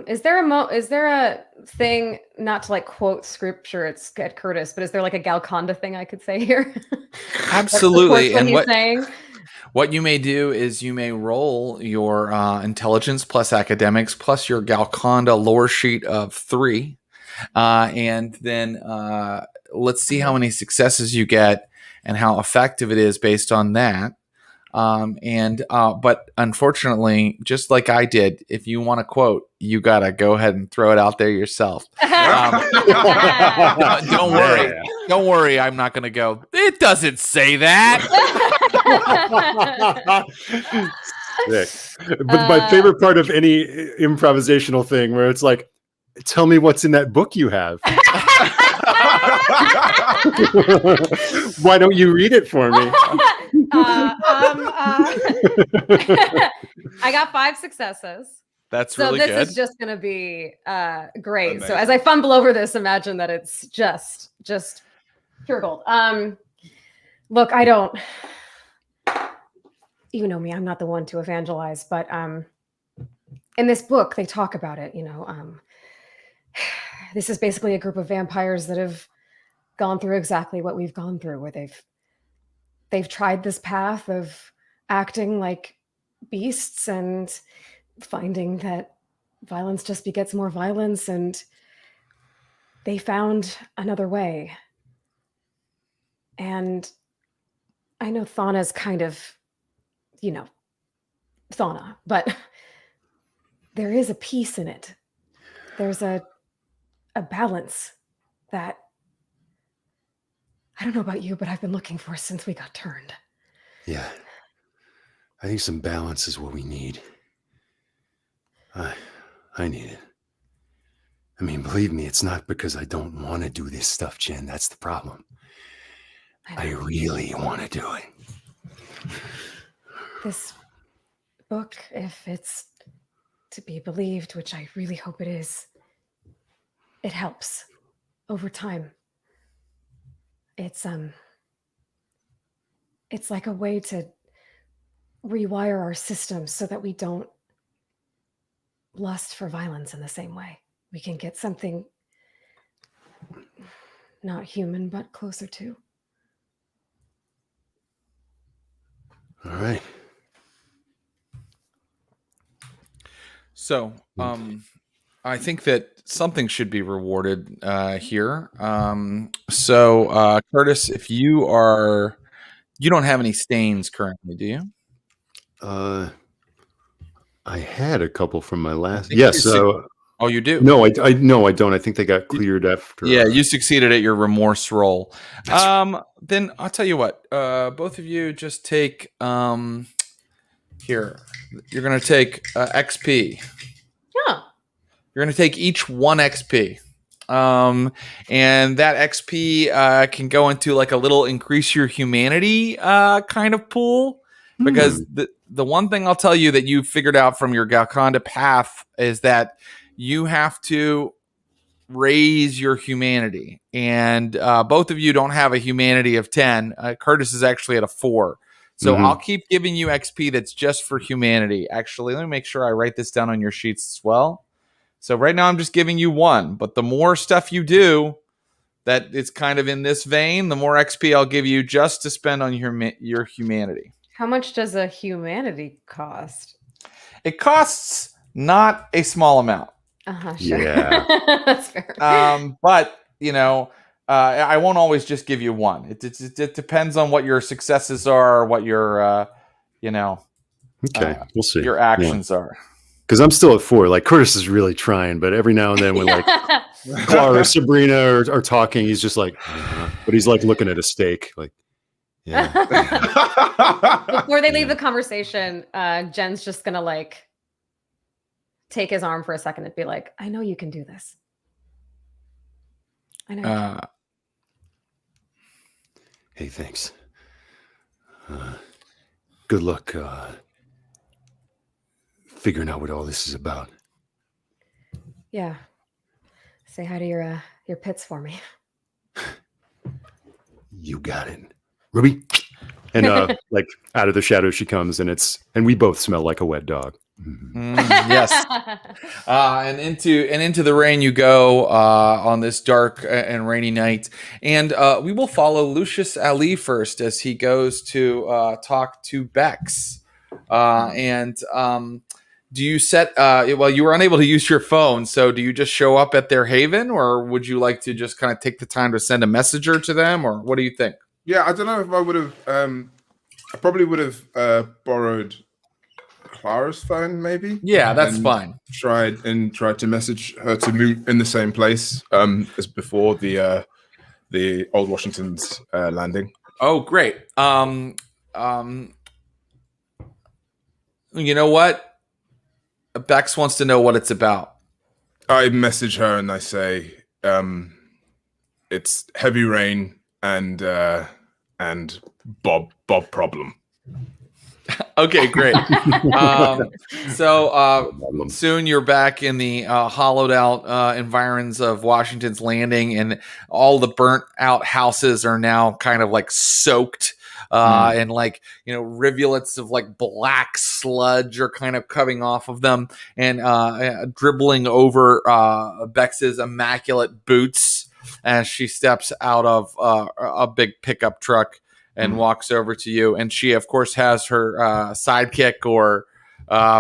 Is there a thing, not to like quote scripture at Curtis, but is there like a Galconda thing I could say here? Absolutely. And what you may do is you may roll your intelligence plus academics plus your Galconda lore sheet of 3. And then let's see how many successes you get and how effective it is based on that. But unfortunately, just like I did, if you want to quote, you got to go ahead and throw it out there yourself. Don't worry. Don't worry. I'm not going to go, it doesn't say that. But my favorite part of any improvisational thing where it's like, tell me what's in that book you have. Why don't you read it for me? I got 5 successes. That's really good. So this is just going to be great. Amazing. So as I fumble over this, imagine that it's just pure gold. Look, I don't, you know me, I'm not the one to evangelize, but in this book, they talk about it, this is basically a group of vampires that have gone through exactly what we've gone through, where they've tried this path of acting like beasts and finding that violence just begets more violence, and they found another way. And I know Thana's kind of, Thana, but there is a peace in it. There's a balance that, I don't know about you, but I've been looking for since we got turned. Yeah. I think some balance is what we need. I need it. I mean, believe me, it's not because I don't want to do this stuff, Jen. That's the problem. I really want to do it. This book, if it's to be believed, which I really hope it is, it helps over time. It's like a way to rewire our systems so that we don't lust for violence in the same way. We can get something not human, but closer to. All right. So, I think that something should be rewarded here. Curtis, if you don't have any stains currently, do you? I had a couple from my last. Yes. Oh, you do? No, I don't. I think they got cleared after. Yeah, you succeeded at your remorse roll. Then I'll tell you what. Both of you just take here. You're going to take XP. Yeah. You're going to take each 1 XP. And that XP can go into like a little increase your humanity kind of pool. Because the one thing I'll tell you that you figured out from your Galconda path is that you have to raise your humanity. And both of you don't have a humanity of 10. Curtis is actually at a 4. So I'll keep giving you XP that's just for humanity. Actually, let me make sure I write this down on your sheets as well. So right now I'm just giving you 1. But the more stuff you do that it's kind of in this vein, the more XP I'll give you just to spend on your humanity. How much does a humanity cost? It costs not a small amount. Sure. Yeah. That's fair. But, I won't always just give you one. It depends on what your successes are, what your Okay, we'll see. Your actions are. Because I'm still at 4. Like Curtis is really trying, but every now and then when like Clara or Sabrina are talking, he's just like, but he's like looking at a steak, like, yeah. Before they leave the conversation, Jen's just gonna like take his arm for a second and be like, "I know you can do this. I know." You can. Hey, thanks. Good luck figuring out what all this is about. Yeah. Say hi to your pits for me. You got it, Ruby. And like out of the shadow she comes, and we both smell like a wet dog. Yes. And into the rain you go on this dark and rainy night. And we will follow Lucius Ali first as he goes to talk to Bex. Do you set well, you were unable to use your phone, so do you just show up at their haven, or would you like to just kind of take the time to send a messenger to them, or what do you think? Yeah, I don't know if I would have I probably would have borrowed Clara's phone, maybe. Yeah, that's fine. Tried to message her to move in the same place as before the Old Washington's landing. Oh, great. You know what? Bex wants to know what it's about. I message her and I say, it's heavy rain and Bob problem. Okay, great. Soon you're back in the hollowed out environs of Washington's Landing, and all the burnt out houses are now kind of like soaked. And like, rivulets of like black sludge are kind of coming off of them and dribbling over Bex's immaculate boots as she steps out of a big pickup truck and walks over to you. And she, of course, has her sidekick or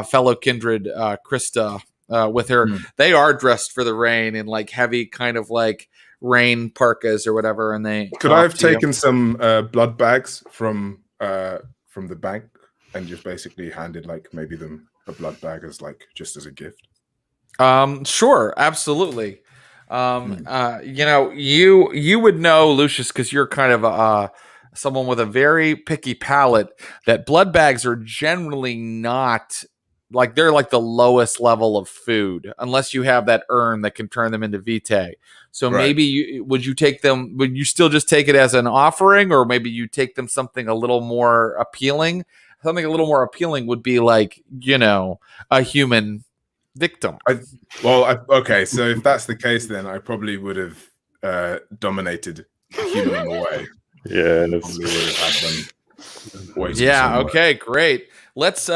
fellow kindred, Krista, with her. They are dressed for the rain in like heavy kind of like rain parkas or whatever. And they could I have taken some blood bags from the bank and just basically handed like maybe them a blood bag as like just as a gift? Sure, absolutely. You would know, Lucius, because you're kind of someone with a very picky palate, that blood bags are generally not like, they're like the lowest level of food unless you have that urn that can turn them into vitae. So maybe would you still just take it as an offering, or maybe you take them something a little more appealing? Something a little more appealing would be like, a human victim. Okay, so if that's the case, then I probably would have dominated human them away. Yeah, and probably would have had them. Okay, great. Let's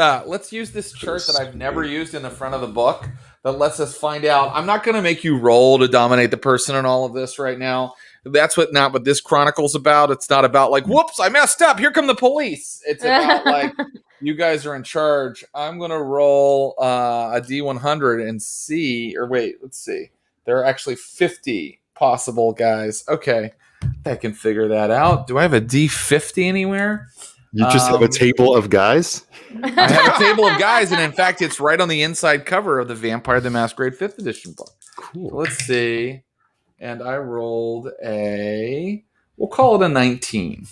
use this chart that I've never used in the front of the book that lets us find out. I'm not going to make you roll to dominate the person in all of this right now. That's not what this chronicle's about. It's not about like, whoops, I messed up, here come the police. It's about like, you guys are in charge. I'm going to roll a D100 and see, or wait, let's see. There are actually 50 possible guys. Okay, I can figure that out. Do I have a D50 anywhere? You just have a table of guys? I have a table of guys, and in fact, it's right on the inside cover of the Vampire the Masquerade 5th edition book. Cool. So let's see. And I rolled we'll call it a 19.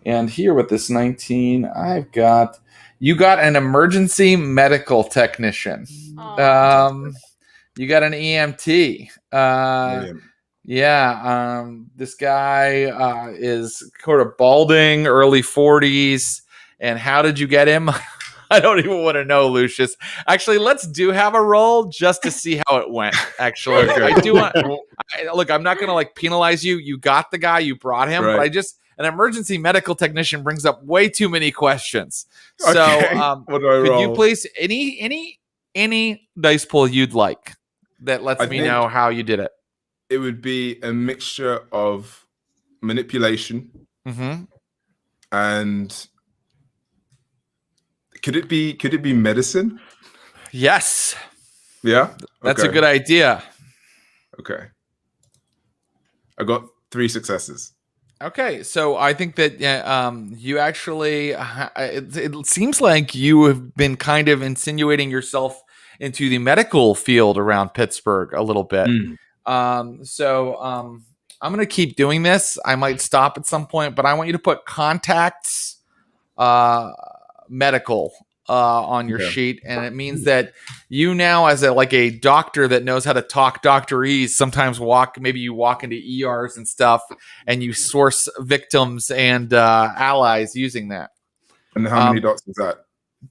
And here with this 19, you got an emergency medical technician. You got an EMT. This guy is sort of balding, early 40s. And how did you get him? I don't even want to know, Lucius. Actually, let's have a roll just to see how it went. Actually, I do want. Look, I'm not going to like penalize you. You got the guy, you brought him, but an emergency medical technician brings up way too many questions. So, could you please any dice pool you'd like that lets me know how you did it? It would be a mixture of manipulation and could it be medicine? Yes. Yeah? That's a good idea. Okay. I got 3 successes. Okay, so I think that you actually, it seems like you have been kind of insinuating yourself into the medical field around Pittsburgh a little bit. So I'm going to keep doing this. I might stop at some point, but I want you to put contacts medical on your sheet, and it means that you now, as a doctor that knows how to talk doctorese, sometimes you walk into ERs and stuff, and you source victims and allies using that. And how many dots is that?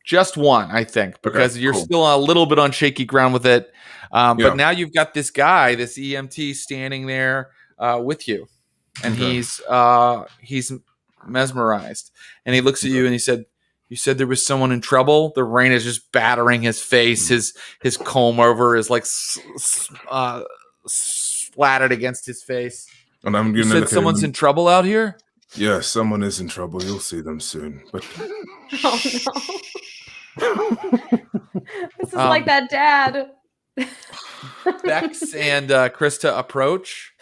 Just 1, I think, because you're still a little bit on shaky ground with it. But now you've got this guy, this EMT, standing there with you, and he's mesmerized, and he looks at you and he said, "You said there was someone in trouble." The rain is just battering his face. His comb over is like splattered against his face. And I'm gonna said someone's in trouble out here? Yeah, someone is in trouble. You'll see them soon. But oh no. This is like that dad. Bex and Krista approach,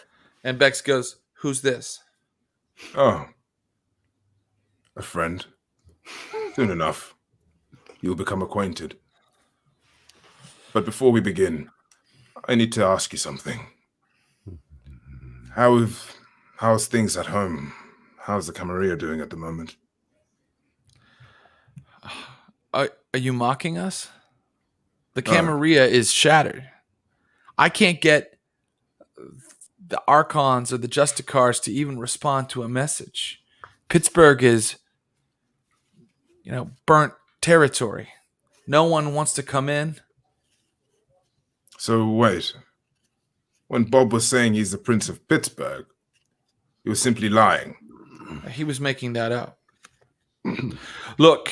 and Bex goes, "Who's this?" "Oh, a friend. Soon enough, you'll become acquainted. But before we begin, I need to ask you something. How's things at home? How's the Camarilla doing at the moment?" Are you mocking us? The Camarilla is shattered. I can't get the Archons or the Justicars to even respond to a message. Pittsburgh is, burnt territory. No one wants to come in. So wait. When Bob was saying he's the Prince of Pittsburgh, he was simply lying. He was making that up. Look.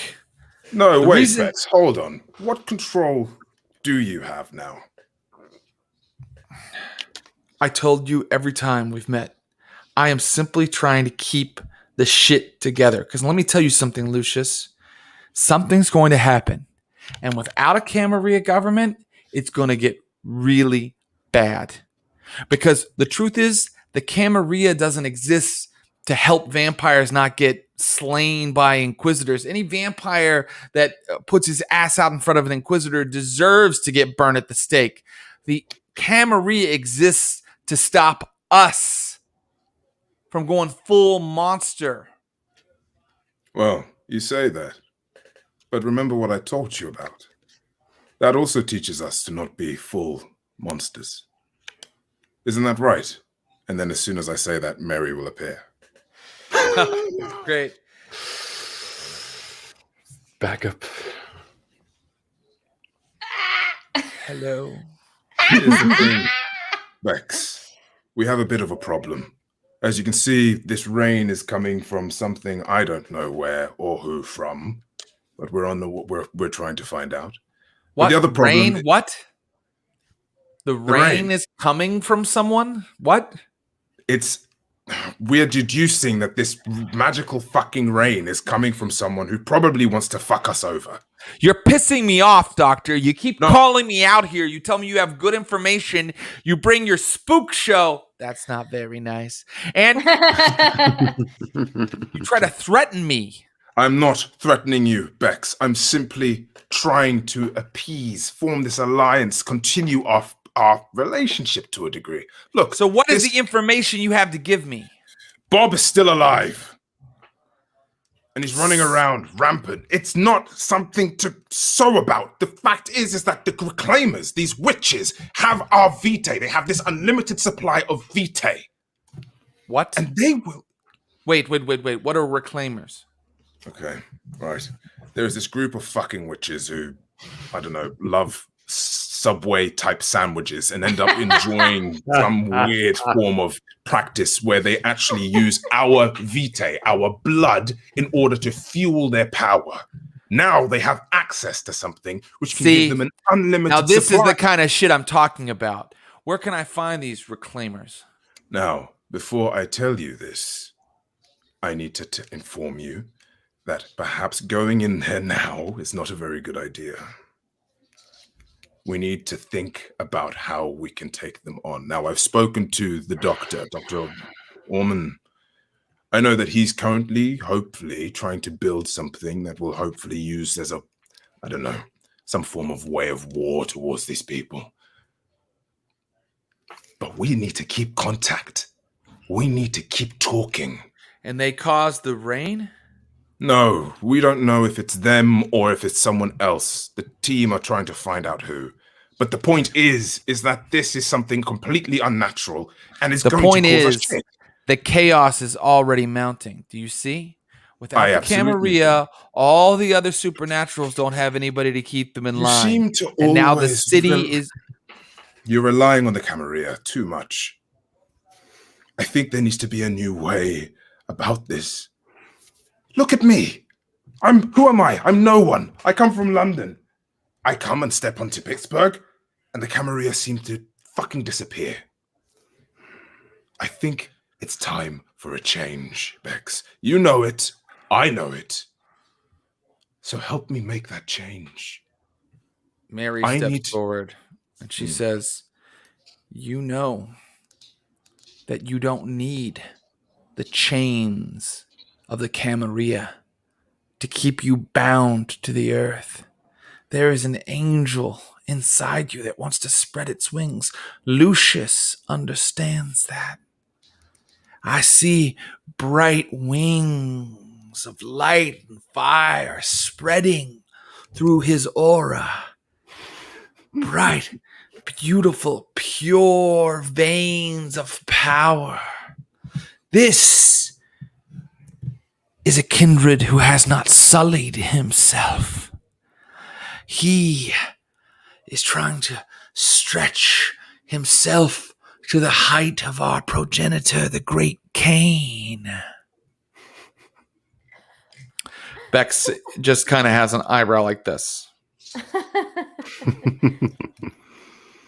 No, wait, Bex, hold on. What control do you have now? I told you every time we've met, I am simply trying to keep the shit together. Because let me tell you something, Lucius. Something's going to happen. And without a Camarilla government, it's going to get really bad. Because the truth is, the Camarilla doesn't exist to help vampires not get slain by inquisitors. Any vampire that puts his ass out in front of an inquisitor deserves to get burned at the stake. The Camarilla exists to stop us from going full monster. Well, you say that. But remember what I taught you about. That also teaches us to not be full monsters. Isn't that right? And then as soon as I say that, Mary will appear. Great. Back up. Hello. Here's the thing, Bex. We have a bit of a problem. As you can see, this rain is coming from something I don't know where or who from, but we're trying to find out. What? But the other problem, rain? What? The rain is coming from someone? What? We're deducing that this magical fucking rain is coming from someone who probably wants to fuck us over. You're pissing me off, Doctor. You keep calling me out here. You tell me you have good information. You bring your spook show. That's not very nice. And you try to threaten me. I'm not threatening you, Bex. I'm simply trying to form this alliance, continue our relationship to a degree. Look. So what is the information you have to give me? Bob is still alive. And he's running around rampant. It's not something to sew about. The fact is that the Reclaimers, these witches, have our Vitae. They have this unlimited supply of Vitae. What? And they will... Wait. What are Reclaimers? Okay, right. There's this group of fucking witches who, I don't know, love Subway type sandwiches and end up enjoying some weird form of practice where they actually use our Vitae, our blood, in order to fuel their power. Now they have access to something which can give them an unlimited supply. Now this is the kind of shit I'm talking about. Where can I find these Reclaimers? Now, before I tell you this, I need to inform you that perhaps going in there now is not a very good idea. We need to think about how we can take them on. Now, I've spoken to the doctor, Dr. Orman. I know that he's currently, hopefully, trying to build something that will hopefully use as some form of way of war towards these people. But we need to keep contact. We need to keep talking. And they caused the rain? No, we don't know if it's them or if it's someone else. The team are trying to find out who. But the point is that this is something completely unnatural and it's going to cause us shit. The chaos is already mounting. Do you see? Without the Camarilla, all the other supernaturals don't have anybody to keep them in line. Seem to and now the city is... You're relying on the Camarilla too much. I think there needs to be a new way about this. Look at me. Who am I? I'm no one. I come from London. I come and step onto Pittsburgh, and the Camarilla seem to fucking disappear. I think it's time for a change, Bex. You know it. I know it. So help me make that change. Mary steps forward, and she says, you know that you don't need the chains of the Camarilla to keep you bound to the earth. There is an angel inside you that wants to spread its wings. Lucius understands that. I see bright wings of light and fire spreading through his aura. Bright, beautiful, pure veins of power. This is a kindred who has not sullied himself. He is trying to stretch himself to the height of our progenitor, the great Cain. Bex just kind of has an eyebrow like this.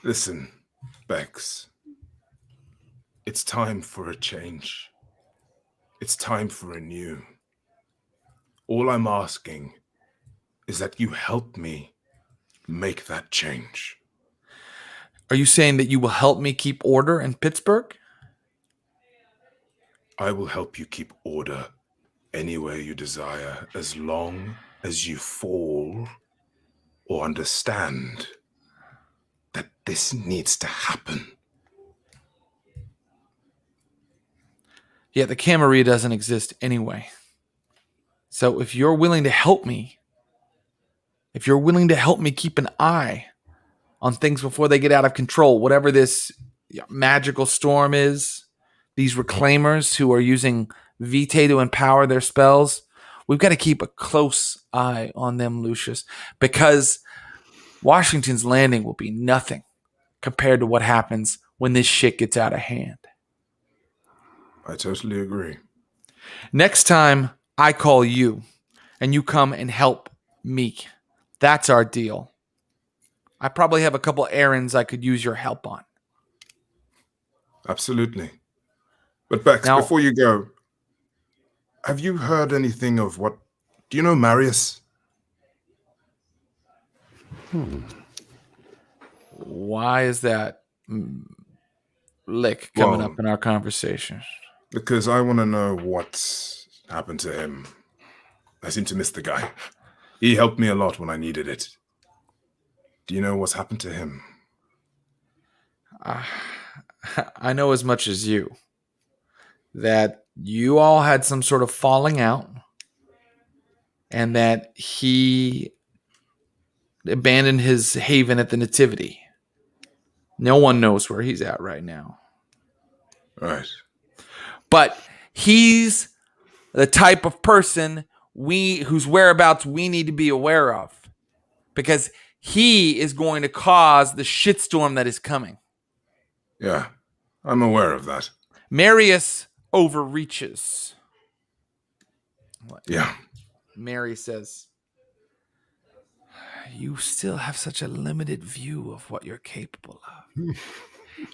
Listen, Bex. It's time for a change. It's time for a new. All I'm asking is that you help me make that change. Are you saying that you will help me keep order in Pittsburgh? I will help you keep order anywhere you desire, as long as you fall or understand that this needs to happen. Yeah, the Camarilla doesn't exist anyway. So if you're willing to help me, keep an eye on things before they get out of control, whatever this magical storm is, these reclaimers who are using Vitae to empower their spells, we've got to keep a close eye on them, Lucius, because Washington's Landing will be nothing compared to what happens when this shit gets out of hand. I totally agree. Next time I call you and you come and help me, that's our deal. I probably have a couple errands I could use your help on. Absolutely. But Bex, now, before you go, have you heard anything of what... Do you know Marius? Why is that lick coming up in our conversation? Because I want to know what's happened to him. I seem to miss the guy. He helped me a lot when I needed it. Do you know what's happened to him? I know as much as you. That you all had some sort of falling out. And that he abandoned his haven at the Nativity. No one knows where he's at right now. Right. But he's the type of person whose whereabouts we need to be aware of. Because he is going to cause the shitstorm that is coming. Yeah, I'm aware of that. Marius overreaches. Yeah. Mary says, you still have such a limited view of what you're capable of.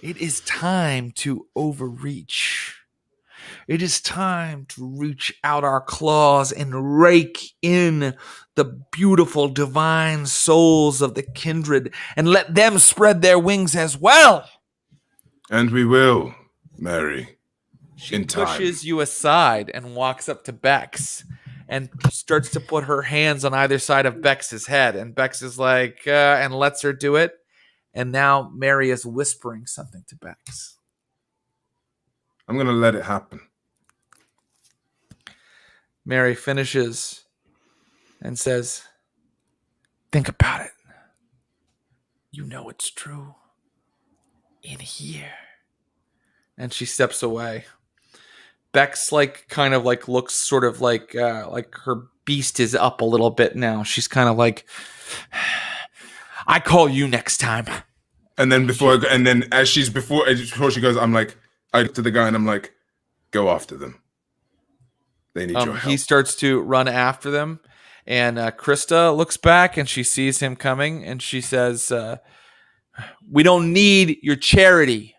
It is time to overreach. It is time to reach out our claws and rake in the beautiful divine souls of the kindred and let them spread their wings as well. And we will, Mary. She in time. pushes you aside and walks up to Bex and starts to put her hands on either side of Bex's head. And Bex is like, and lets her do it. And now Mary is whispering something to Bex. I'm going to let it happen. Mary finishes and says, think about it. You know it's true. In here. And she steps away. Bex kind of looks sort of like her beast is up a little bit now. She's kind of like, I call you next time. And then before she goes, I'm like, I look to the guy and I'm like, go after them. They need your help. He starts to run after them, and Krista looks back and she sees him coming, and she says, "We don't need your charity."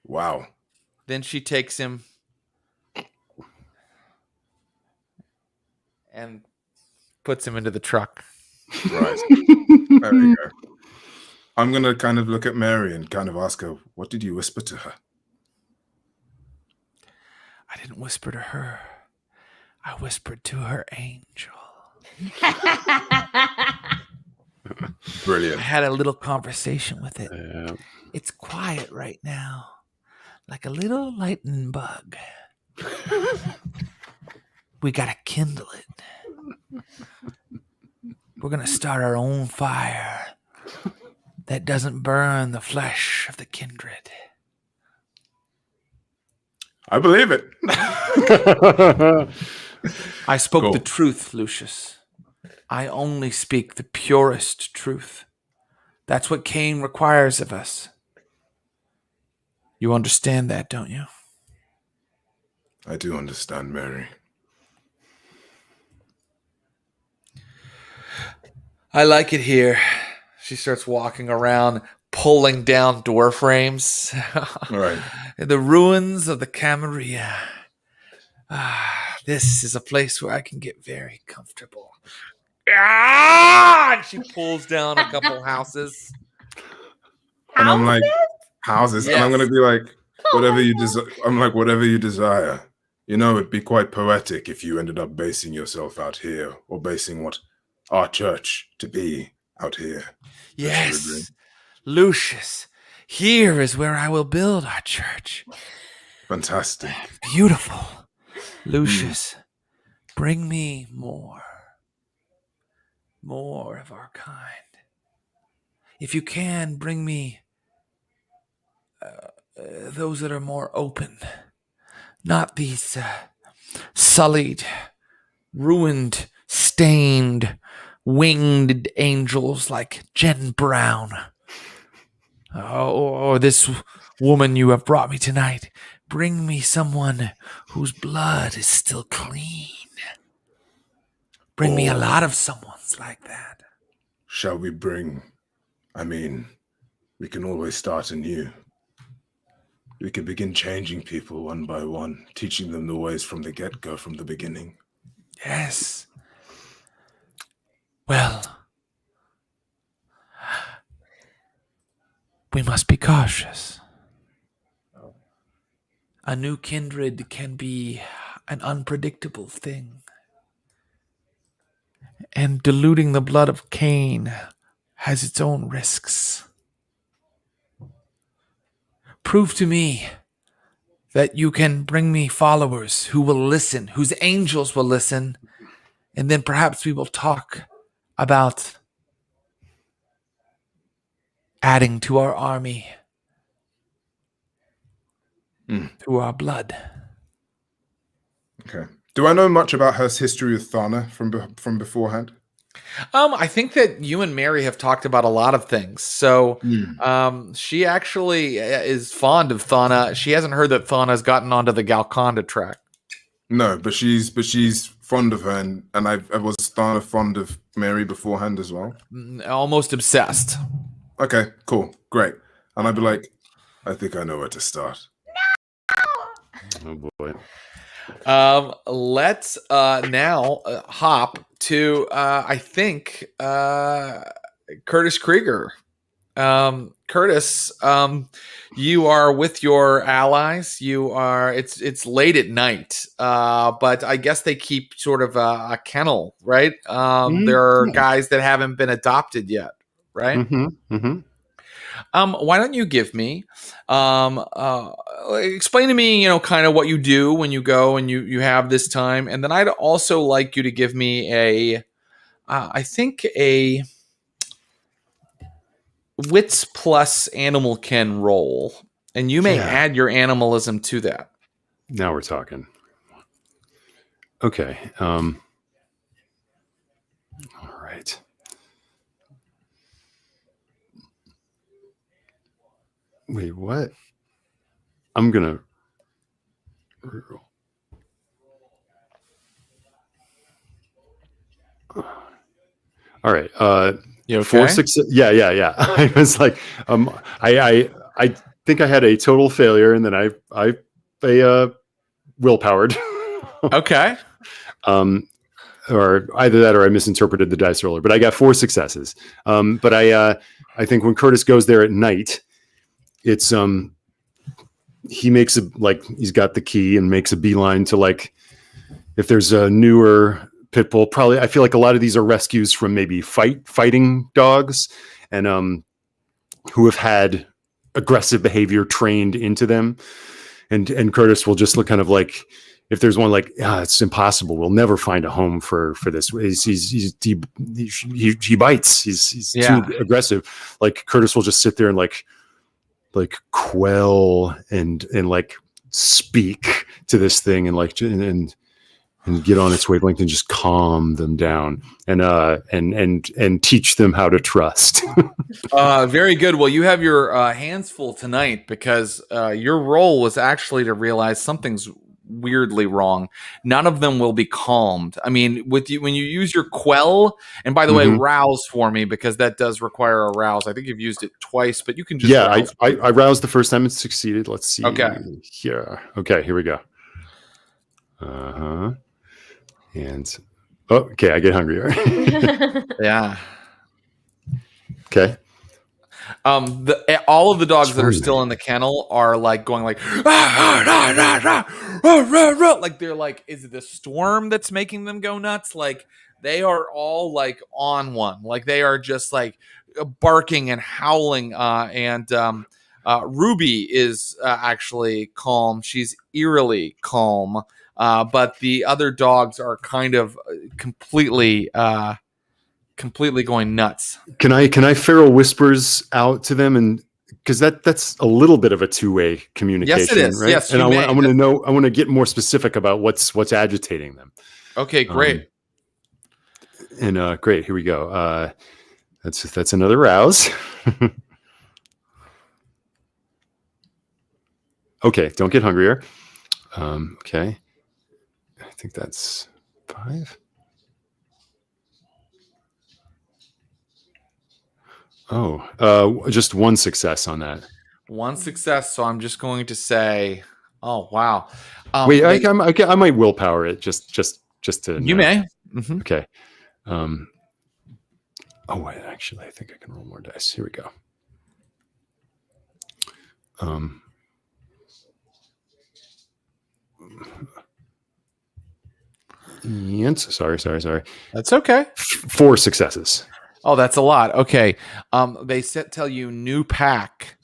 Wow. Then she takes him and puts him into the truck. Right. There we go. I'm going to kind of look at Mary and kind of ask her, what did you whisper to her? I didn't whisper to her. I whispered to her angel. Brilliant. I had a little conversation with it. Yeah. It's quiet right now, like a little lightning bug. We gotta kindle it. We're gonna start our own fire that doesn't burn the flesh of the kindred. I believe it. I spoke Cool. the truth, Lucius. I only speak the purest truth. That's what Cain requires of us. You understand that, don't you? I do understand, Mary. I like it here. She starts walking around, pulling down door frames. All right. The ruins of the Camarilla. This is a place where I can get very comfortable. And she pulls down a couple houses. And I'm like, houses. Yes. And I'm going to be like, whatever you desire. I'm like, whatever you desire. You know, it'd be quite poetic if you ended up basing yourself out here, or basing what our church to be out here. Yes, Lucius, here is where I will build our church. Fantastic. Beautiful. Lucius, bring me more of our kind. If you can, bring me those that are more open, not these sullied, ruined, stained, winged angels like Jen Brown. Or this woman you have brought me tonight. Bring me someone whose blood is still clean. Bring me a lot of someones like that. Shall we bring? I mean, we can always start anew. We can begin changing people one by one, teaching them the ways from the get-go, from the beginning. Yes. Well, we must be cautious. A new kindred can be an unpredictable thing. And diluting the blood of Cain has its own risks. Prove to me that you can bring me followers who will listen, whose angels will listen, and then perhaps we will talk about adding to our army, to our blood. Okay. Do I know much about her history with Thana from beforehand? I think that you and Mary have talked about a lot of things. So she actually is fond of Thana. She hasn't heard that Thana's gotten onto the Galconda track. No, but she's fond of her, and I was Thana fond of Mary beforehand as well. Almost obsessed. Okay, cool, great. And I'd be like, I think I know where to start. Oh boy. Let's now hop to I think Curtis Krieger. Curtis, you are with your allies. You are. It's late at night, but I guess they keep sort of a kennel, right? There are guys that haven't been adopted yet, right? Why don't you give me, explain to me, kind of what you do when you go and you have this time, and then I'd also like you to give me I think a wits plus animal ken roll, and you may add your animalism to that. Now we're talking. Okay. All right. Wait, what? I'm gonna. All right. You okay? 4 6. Yeah. I was like, I think I had a total failure, and then I willpowered. Okay. Or either that, or I misinterpreted the dice roller. But I got 4 successes. But I think when Curtis goes there at night, it's he makes he's got the key and makes a beeline to if there's a newer pit bull. Probably, I feel like a lot of these are rescues from maybe fighting dogs, and who have had aggressive behavior trained into them, and Curtis will just look kind of like, if there's one it's impossible, we'll never find a home for this. He bites. He's too aggressive. Curtis will just sit there and quell and speak to this thing and get on its wavelength and just calm them down and teach them how to trust. Very good. Well, you have your hands full tonight because your role was actually to realize something's weirdly wrong. None of them will be calmed. I mean, with you when you use your quell, and by the way, rouse for me because that does require a rouse. I think you've used it twice, but you can just I roused the first time and succeeded. Let's see. Okay. Here. Okay, here we go. And okay, I get hungrier. Yeah. Okay. All of the dogs that are still in the kennel are going like they're like, is it the storm that's making them go nuts? They are all on one. They are just barking and howling. And Ruby is actually calm. She's eerily calm. But the other dogs are kind of completely going nuts. Can I feral whispers out to them, and because that's a little bit of a two-way communication, yes, it is. Right? Yes, and I want to know. I want to get more specific about what's agitating them. Okay, great. Great. Here we go. That's another rouse. Okay, don't get hungrier. Okay, I think that's 5. Oh, just 1 success on that. 1 success. So I'm just going to say, oh wow. Wait, I might willpower it just to. You may. Mm-hmm. Okay. Oh wait, actually, I think I can roll more dice. Here we go. Sorry. That's okay. 4 successes. Oh, that's a lot. Okay. They tell you new pack,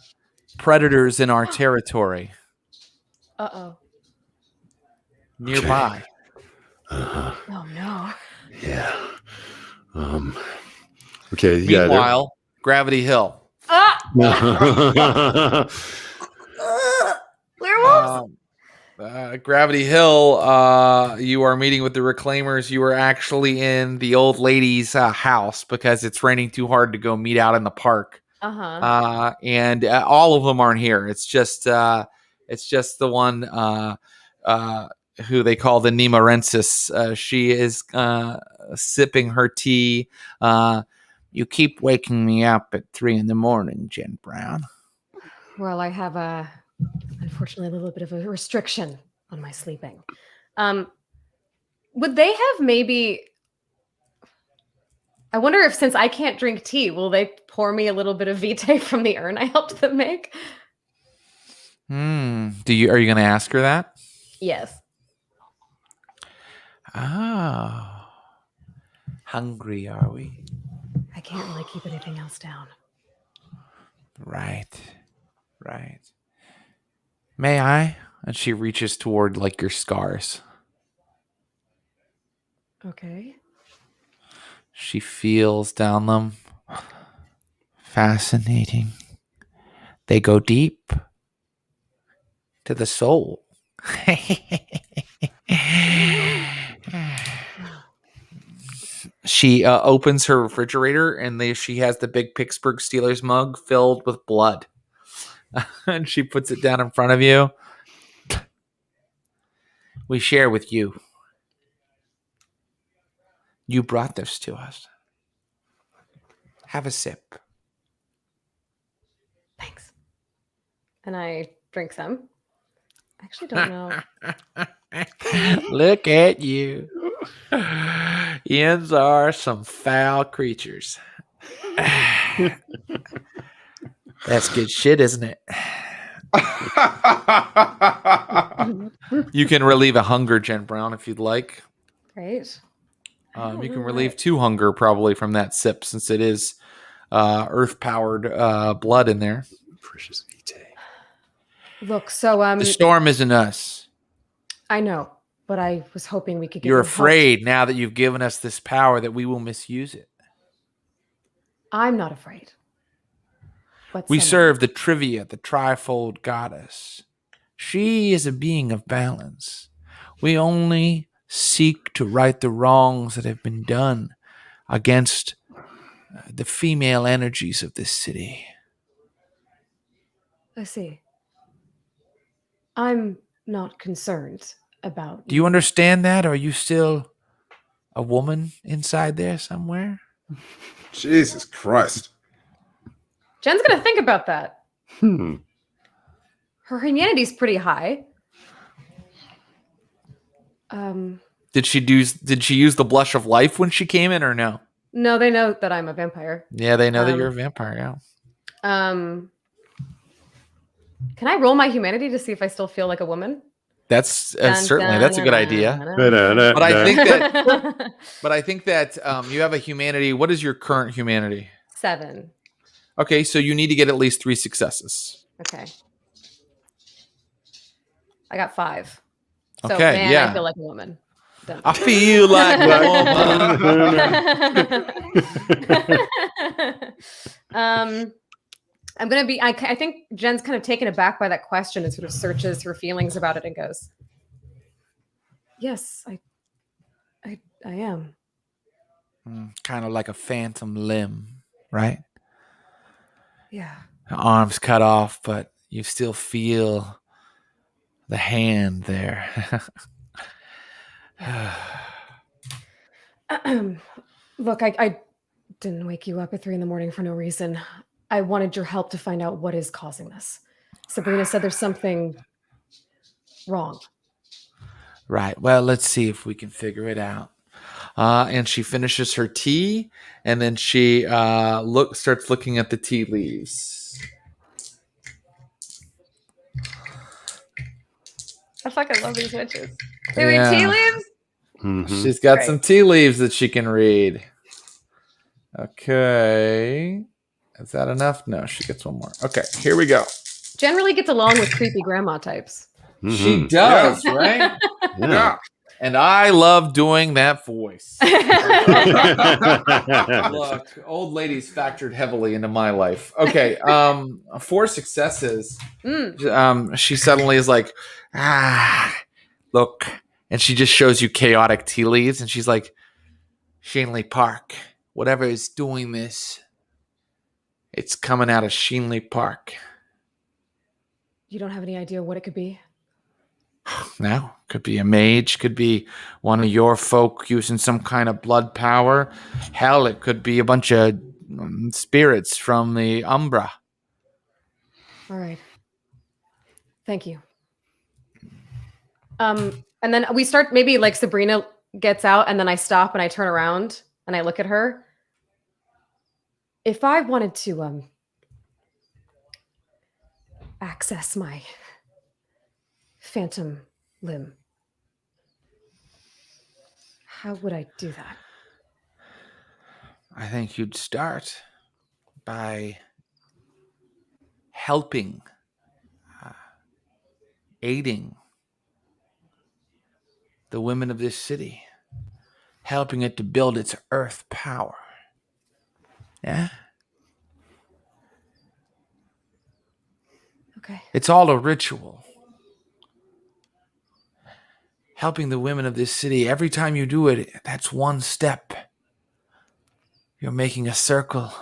predators in our territory. Uh-oh. Nearby. Okay. Oh no. Yeah. Okay. Meanwhile, Gravity Hill. Werewolves. Gravity Hill, you are meeting with the Reclaimers. You are actually in the old lady's house because it's raining too hard to go meet out in the park. And all of them aren't here. It's just the one who they call the Nemorensis. She is sipping her tea. You keep waking me up at 3 a.m, Jen Brown. Well, I have unfortunately a little bit of a restriction on my sleeping. Would they have maybe... I wonder if, since I can't drink tea, will they pour me a little bit of Vitae from the urn I helped them make? Are you going to ask her that? Yes. Oh. Hungry, are we? I can't really keep anything else down. Right. May I? And she reaches toward like your scars. Okay. She feels down them. Fascinating. They go deep to the soul. She opens her refrigerator and she has the big Pittsburgh Steelers mug filled with blood. And she puts it down in front of you. We share with you. You brought this to us. Have a sip. Thanks. And I drink some. I actually don't know. Look at you. Yens are some foul creatures. That's good shit, isn't it? You can relieve a hunger, Jen Brown, if you'd like. Great. You can relieve 2 hunger probably from that sip, since it is earth-powered blood in there. Precious Vitae. Look, so the storm isn't us. I know, but I was hoping we could get... You're afraid now that you've given us this power that we will misuse it. I'm not afraid. But we serve the Trivia, the trifold goddess. She is a being of balance. We only seek to right the wrongs that have been done against the female energies of this city. I see. I'm not concerned about... Do you understand that? Or are you still a woman inside there somewhere? Jesus Christ. Jen's going to think about that. Her humanity's pretty high. Did she use the blush of life when she came in or no? No, they know that I'm a vampire. Yeah, they know that you're a vampire, yeah. Can I roll my humanity to see if I still feel like a woman? That's certainly that's a good idea. But I think that you have a humanity. What is your current humanity? 7. Okay, so you need to get at least 3 successes. Okay. I got 5. So, okay, man, yeah. I feel like a woman. Done. I feel like a woman. I'm going to be... I think Jen's kind of taken aback by that question and sort of searches her feelings about it and goes, yes, I am. Kind of like a phantom limb, right? Yeah. Arms cut off, but you still feel the hand there. Look, I didn't wake you up at 3 a.m. for no reason. I wanted your help to find out what is causing this. Sabrina said there's something wrong. Right. Well, let's see if we can figure it out. And she finishes her tea, and then she starts looking at the tea leaves. I fucking love these witches. They read tea leaves? Mm-hmm. She's got some tea leaves that she can read. Okay. Is that enough? No, she gets one more. Okay, here we go. Generally gets along with creepy grandma types. Mm-hmm. She does, right? Yeah. And I love doing that voice. Look, old ladies factored heavily into my life. Okay, 4 successes. She suddenly is like, look. And she just shows you chaotic tea leaves. And she's like, Shanley Park, whatever is doing this, it's coming out of Shanley Park. You don't have any idea what it could be? No, could be a mage, could be one of your folk using some kind of blood power. Hell, it could be a bunch of spirits from the Umbra. All right. Thank you. And then we start, maybe like Sabrina gets out and then I stop and I turn around and I look at her. If I wanted to access my phantom limb, how would I do that? I think you'd start by helping, aiding the women of this city, helping it to build its earth power. Yeah? Okay. It's all a ritual. Helping the women of this city, every time you do it, that's one step. You're making a circle,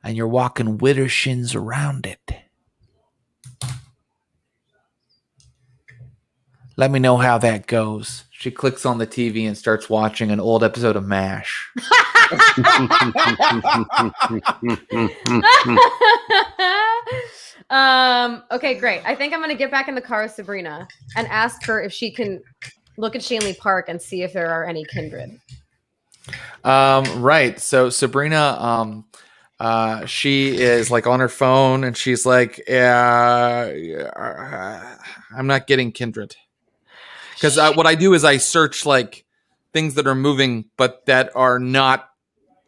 and you're walking wider shins around it. Let me know how that goes. She clicks on the TV and starts watching an old episode of MASH. Okay, great. I think I'm going to get back in the car with Sabrina and ask her if she can look at Shanley Park and see if there are any kindred. Right. So Sabrina, she is like on her phone and she's like, I'm not getting kindred. Because what I do is I search like things that are moving, but that are not,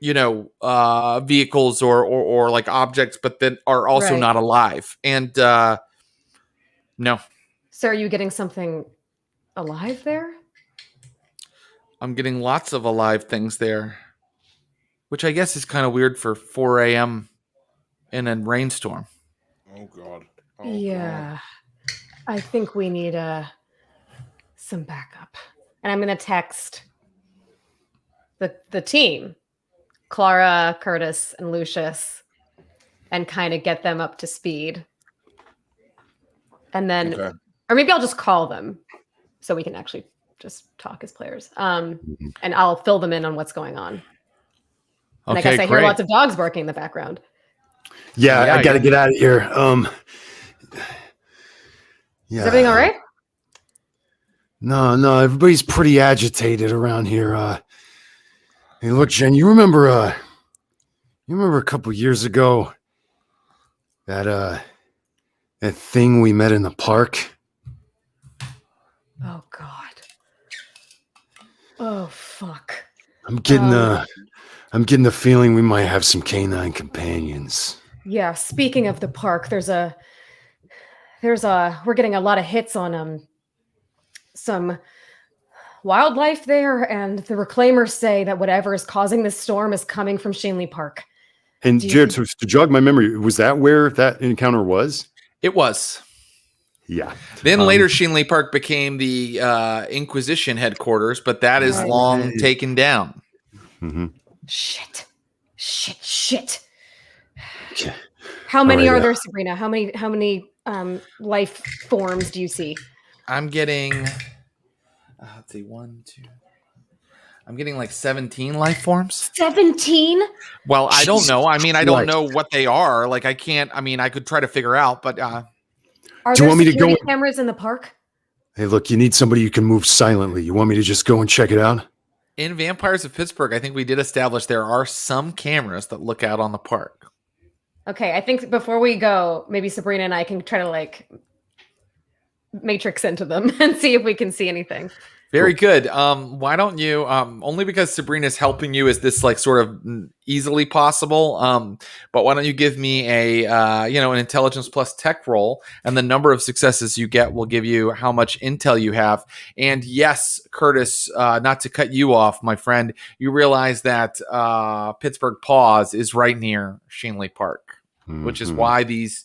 vehicles or like objects, but that are also not alive. And no. So are you getting something alive there? I'm getting lots of alive things there, which I guess is kind of weird for 4 a.m. in a rainstorm. Oh, God. God. I think we need some backup. And I'm going to text the team, Clara, Curtis, and Lucius, and kind of get them up to speed. And then, or maybe I'll just call them so we can actually just talk as players. And I'll fill them in on what's going on. And I guess I hear lots of dogs barking in the background. Yeah, I got to get out of here. Is everything all right? No, everybody's pretty agitated around here. Hey, look, Jen, you remember a couple years ago that thing we met in the park? Oh God. Oh fuck. I'm getting the feeling we might have some canine companions. Yeah, speaking of the park, we're getting a lot of hits on some wildlife there, and the reclaimers say that whatever is causing this storm is coming from Shanley Park. And Jared, to jog my memory, was that where that encounter was? It was. Yeah. Then later, Shanley Park became the Inquisition headquarters, but that is long taken down. Mm-hmm. Shit. How many are there, Sabrina? How many life forms do you see? I'm getting, let's see, 1, 2. I'm getting like 17 life forms. 17? Well, I don't know. I mean, I don't know what they are. Like, I can't. I mean, I could try to figure out, but. Are there security cameras in the park? Hey, look, you need somebody you can move silently. You want me to just go and check it out? In Vampires of Pittsburgh, I think we did establish there are some cameras that look out on the park. Okay, I think before we go, maybe Sabrina and I can try to like matrix into them and see if we can see anything. Very good. Why don't you, only because Sabrina's helping you is this like sort of easily possible. But why don't you give me an intelligence plus tech roll, and the number of successes you get will give you how much intel you have. And yes, Curtis, not to cut you off, my friend, you realize that Pittsburgh Paws is right near Shanley Park, which is why these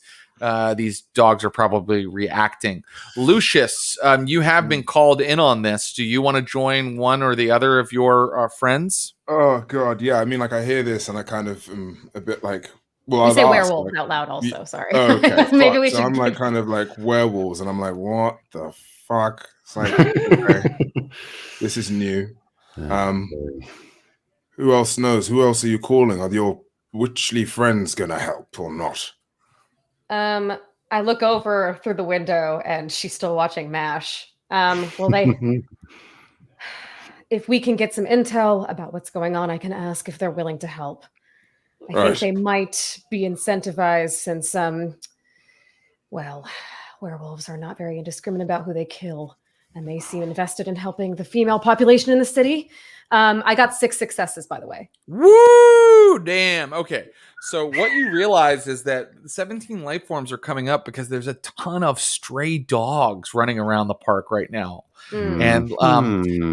dogs are probably reacting. Lucius, you have been called in on this. Do you want to join one or the other of your friends? Oh God, yeah. I mean, like I hear this and I kind of am a bit like, well, you say werewolf out loud also. Sorry. Okay. Maybe we should. So I'm like kind of like werewolves, and I'm like, what the fuck? It's like, okay, this is new. Who else knows? Who else are you calling? Are your witchly friends gonna help or not? I look over through the window and she's still watching MASH. Well, if we can get some intel about what's going on, I can ask if they're willing to help. I think they might be incentivized since, werewolves are not very indiscriminate about who they kill, and they seem invested in helping the female population in the city. I got 6 successes, by the way. Woo! Damn. Okay. So what you realize is that 17 life forms are coming up because there's a ton of stray dogs running around the park right now. And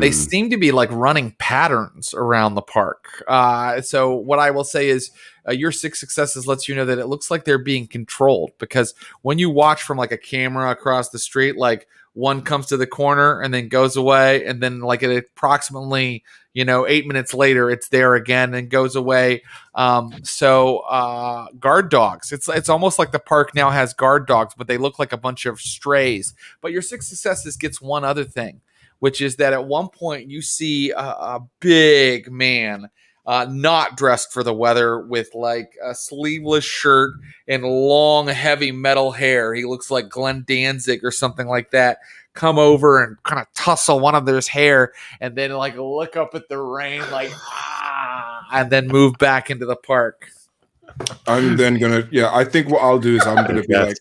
they seem to be like running patterns around the park. So what I will say is your 6 successes lets you know that it looks like they're being controlled, because when you watch from like a camera across the street, like one comes to the corner and then goes away, and then like at approximately 8 minutes later it's there again and goes away. So guard dogs, it's almost like the park now has guard dogs, but they look like a bunch of strays. But your 6 successes gets one other thing, which is that at one point you see a big man, not dressed for the weather, with like a sleeveless shirt and long, heavy metal hair. He looks like Glenn Danzig or something like that. Come over and kind of tussle one of their hair, and then like look up at the rain, like and then move back into the park. I'm then gonna, I think what I'll do is I'm gonna be like,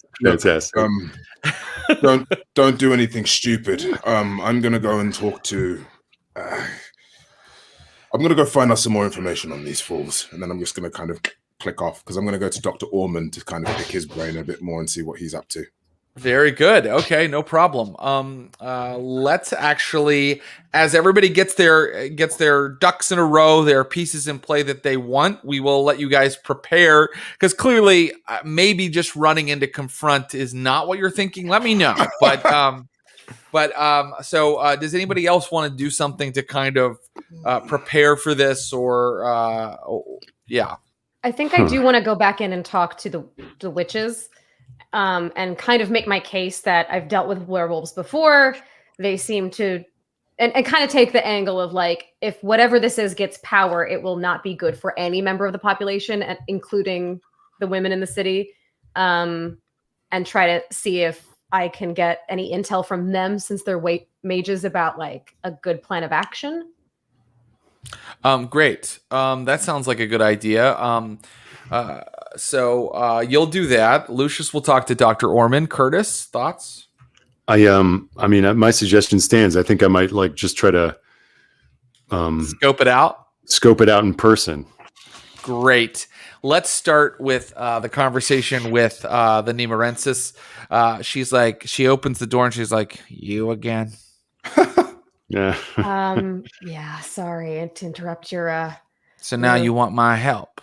don't do anything stupid. I'm gonna go and talk to. I'm going to go find out some more information on these fools, and then I'm just going to kind of click off, because I'm going to go to Dr. Ormond to kind of pick his brain a bit more and see what he's up to. Very good. Okay, no problem. Let's actually, as everybody gets their ducks in a row, their pieces in play that they want, we will let you guys prepare, because clearly maybe just running into confront is not what you're thinking. Let me know. So does anybody else want to do something to kind of prepare for this, or yeah? I think I do want to go back in and talk to the witches, and kind of make my case that I've dealt with werewolves before. They seem to, and kind of take the angle of like, if whatever this is gets power, it will not be good for any member of the population, including the women in the city, and try to see if I can get any intel from them, since they're mages, about like a good plan of action. Great. That sounds like a good idea. So you'll do that. Lucius will talk to Dr. Ormond. Curtis, thoughts? I mean, my suggestion stands. I think I might like just try to scope it out in person. Great. Let's start with the conversation with the Nemorensis. She opens the door and she's like, "You again?" Yeah. Yeah. Sorry to interrupt your. So now you want my help?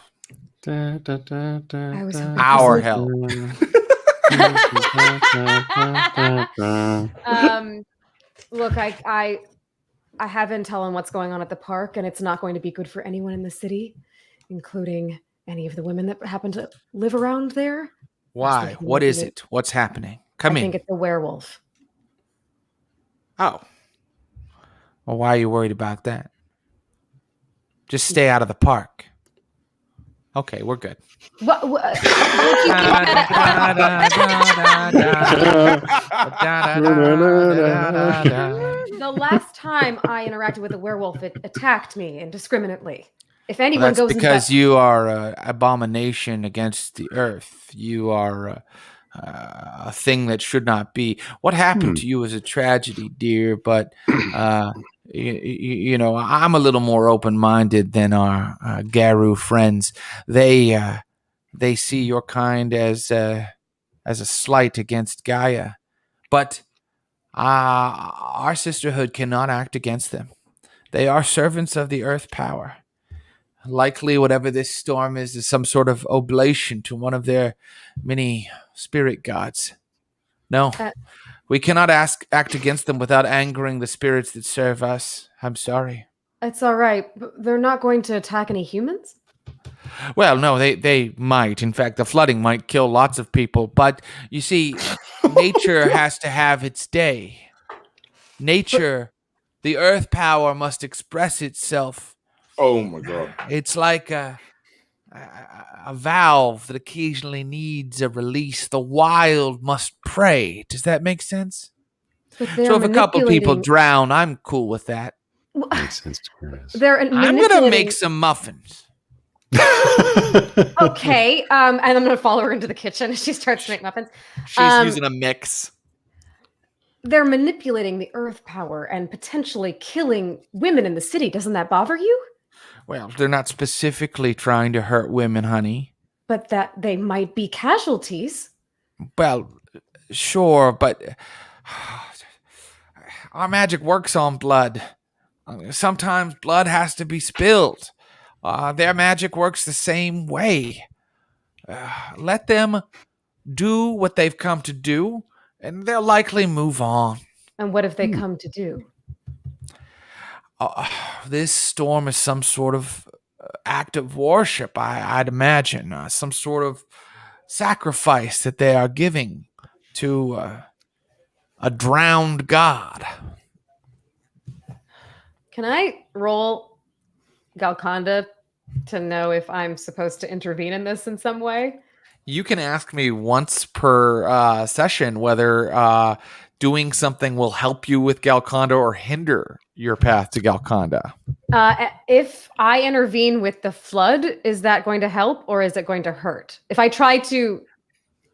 I was our help. Look, I have intel on what's going on at the park, and it's not going to be good for anyone in the city, including any of the women that happen to live around there. Why? What is it? What's happening? Come in. I think it's a werewolf. Oh. Well, why are you worried about that? Just stay out of the park. Okay, we're good. The last time I interacted with a werewolf, it attacked me indiscriminately. If anyone goes, because you are an abomination against the earth. You are a thing that should not be. What happened to you is a tragedy, dear. But you know, I'm a little more open-minded than our Garu friends. They see your kind as a slight against Gaia, but our sisterhood cannot act against them. They are servants of the earth power. Likely whatever this storm is some sort of oblation to one of their many spirit gods. No, we cannot act against them without angering the spirits that serve us. I'm sorry. It's all right. They're not going to attack any humans? Well, no, they might. In fact, the flooding might kill lots of people. But you see, nature has to have its day. Nature, the earth power must express itself. Oh my God. It's like a valve that occasionally needs a release. The wild must pray. Does that make sense? So if a couple people drown, I'm cool with that. Makes sense to Chris. I'm going to make some muffins. Okay, and I'm going to follow her into the kitchen. She starts to make muffins. She's using a mix. They're manipulating the earth power and potentially killing women in the city. Doesn't that bother you? Well, they're not specifically trying to hurt women, honey. But that they might be casualties. Well, sure, but our magic works on blood. Sometimes blood has to be spilled. Their magic works the same way. Let them do what they've come to do, and they'll likely move on. And what have they come to do? This storm is some sort of act of worship, I'd imagine. Some sort of sacrifice that they are giving to a drowned god. Can I roll Galconda to know if I'm supposed to intervene in this in some way? You can ask me once per session whether doing something will help you with Galconda or hinder your path to Galconda. If I intervene with the flood, is that going to help or is it going to hurt? If I try to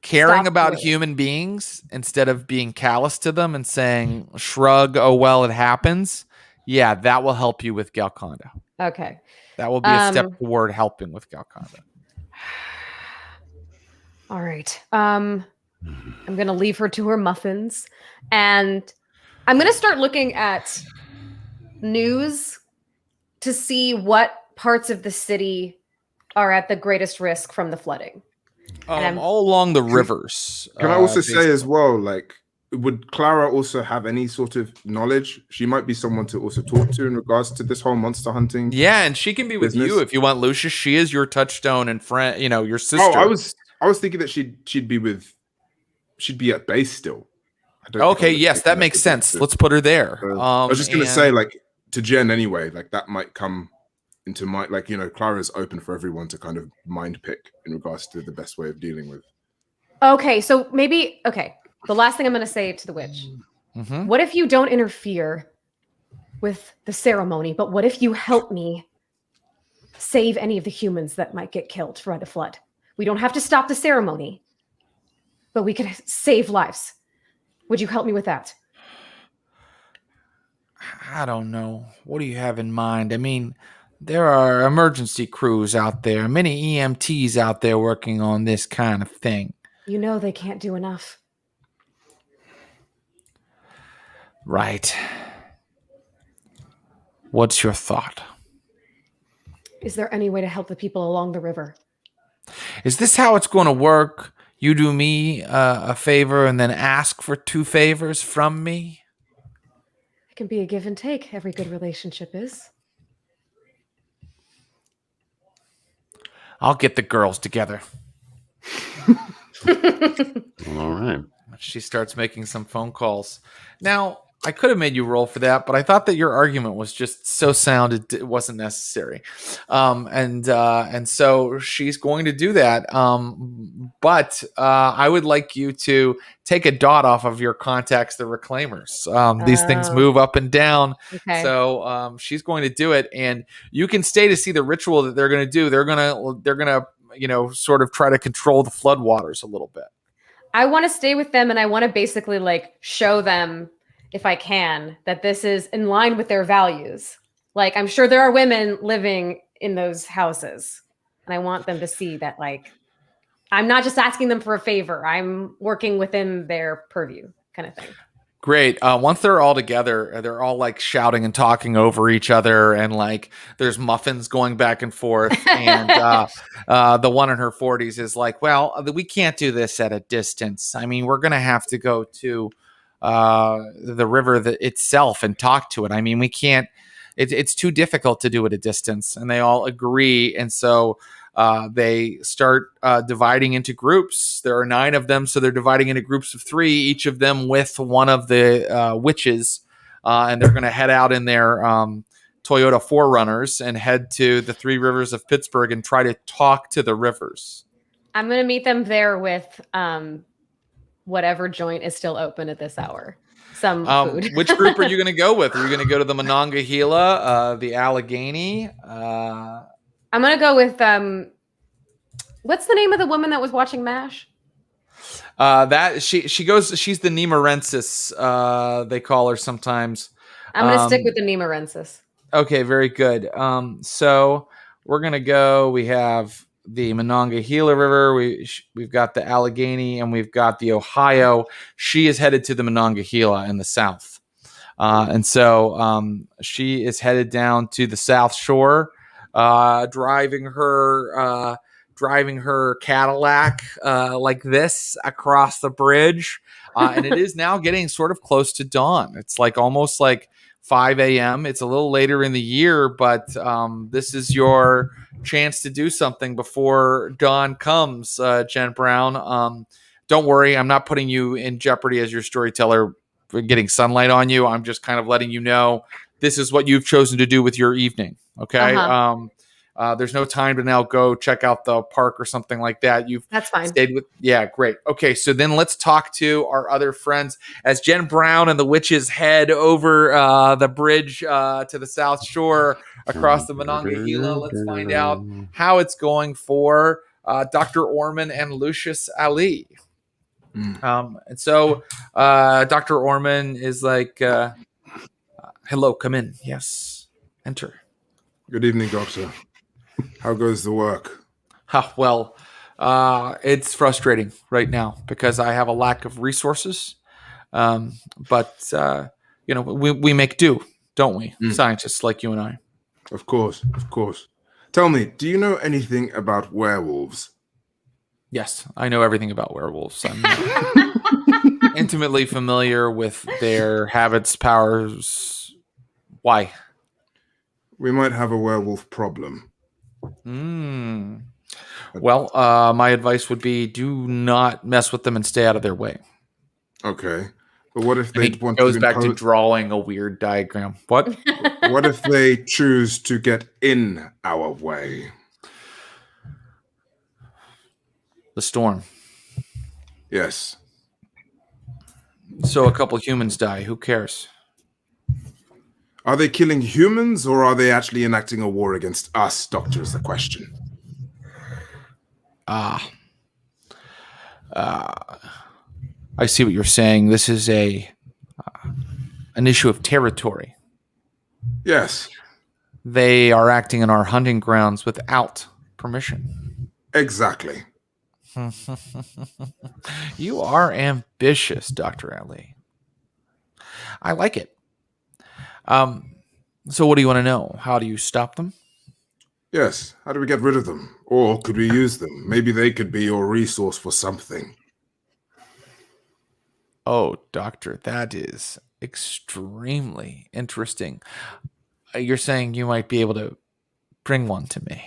caring about human beings instead of being callous to them and saying, shrug, oh, well, it happens. Yeah, that will help you with Galconda. Okay. That will be a step toward helping with Galconda. All right. I'm going to leave her to her muffins. And I'm going to start looking at news to see what parts of the city are at the greatest risk from the flooding. All along the rivers. Can I also say as well, like, would Clara also have any sort of knowledge? She might be someone to also talk to in regards to this whole monster hunting. Yeah, and she can be with you if you want, Lucius. She is your touchstone and friend, your sister. Oh, I was thinking that she'd be at base still. Okay, yes, that makes sense. Let's put her there. I was just gonna say, like, to Jen anyway, like that might come into my, like, Clara's open for everyone to kind of mind pick in regards to the best way of dealing with. Okay, so maybe the last thing I'm going to say to the witch. Mm-hmm. What if you don't interfere with the ceremony, but what if you help me save any of the humans that might get killed by the flood? We don't have to stop the ceremony, but we could save lives. Would you help me with that? I don't know. What do you have in mind? I mean, there are emergency crews out there, many EMTs out there working on this kind of thing. You know they can't do enough. Right. What's your thought? Is there any way to help the people along the river? Is this how it's going to work? You do me a favor and then ask for 2 favors from me? It can be a give and take. Every good relationship is. I'll get the girls together. All right. She starts making some phone calls. Now, I could have made you roll for that, but I thought that your argument was just so sound it wasn't necessary. And so she's going to do that. But I would like you to take a dot off of your contacts, the reclaimers. These things move up and down. Okay. So she's going to do it, and you can stay to see the ritual that they're going to do. They're gonna sort of try to control the floodwaters a little bit. I want to stay with them, and I want to basically show them, if I can, that this is in line with their values. Like, I'm sure there are women living in those houses, and I want them to see that, I'm not just asking them for a favor. I'm working within their purview, kind of thing. Great. Once they're all together, they're all shouting and talking over each other, and there's muffins going back and forth. And the one in her 40s is like, well, we can't do this at a distance. I mean, we're going to have to go to the river itself and talk to it. I mean, we can't, it's too difficult to do at a distance. And they all agree. And so they start dividing into groups. There are 9 of them, so they're dividing into groups of 3, each of them with one of the witches, and they're going to head out in their Toyota 4Runners and head to the 3 rivers of Pittsburgh and try to talk to the rivers. I'm going to meet them there with whatever joint is still open at this hour. some food. Which group are you going to go with? Are you going to go to the Monongahela, the Allegheny? I'm going to go with what's the name of the woman that was watching MASH? That she's the Nemorensis, they call her sometimes. I'm going to stick with the Nemorensis. Okay, very good. So we're going to go. We have the Monongahela River. We've got the Allegheny, and we've got the Ohio. She is headed to the Monongahela in the south. And so she is headed down to the South Shore, driving her Cadillac like this across the bridge. And it is now getting sort of close to dawn. It's like almost like 5 a.m. It's a little later in the year, but this is your chance to do something before dawn comes, Jen Brown. Don't worry, I'm not putting you in jeopardy as your storyteller for getting sunlight on you. I'm just kind of letting you know this is what you've chosen to do with your evening. Okay. There's no time to now go check out the park or something like that. That's fine. Stayed with. Yeah, great. Okay, so then let's talk to our other friends as Jen Brown and the witches head over the bridge to the South Shore across the Monongahela. Let's find out how it's going for Dr. Orman and Lucius Ali. And so Dr. Orman is like, hello, come in. Yes, enter. Good evening, Doctor. How goes the work? Well, it's frustrating right now because I have a lack of resources. But we make do, don't we? Scientists like you and I. Of course, of course. Tell me, do you know anything about werewolves? Yes, I know everything about werewolves. I'm intimately familiar with their habits, powers. Why? We might have a werewolf problem. Well, my advice would be do not mess with them and stay out of their way. Okay. But what if they want goes back to drawing a weird diagram. What? What if they choose to get in our way? The storm. Yes. So a couple humans die. Who cares? Are they killing humans or are they actually enacting a war against us, Doctor, is the question. I see what you're saying. This is an issue of territory. Yes. They are acting in our hunting grounds without permission. Exactly. You are ambitious, Dr. Ali. I like it. So what do you want to know? How do you stop them? Yes. How do we get rid of them? Or could we use them? Maybe they could be your resource for something. Oh, Doctor, that is extremely interesting. You're saying you might be able to bring one to me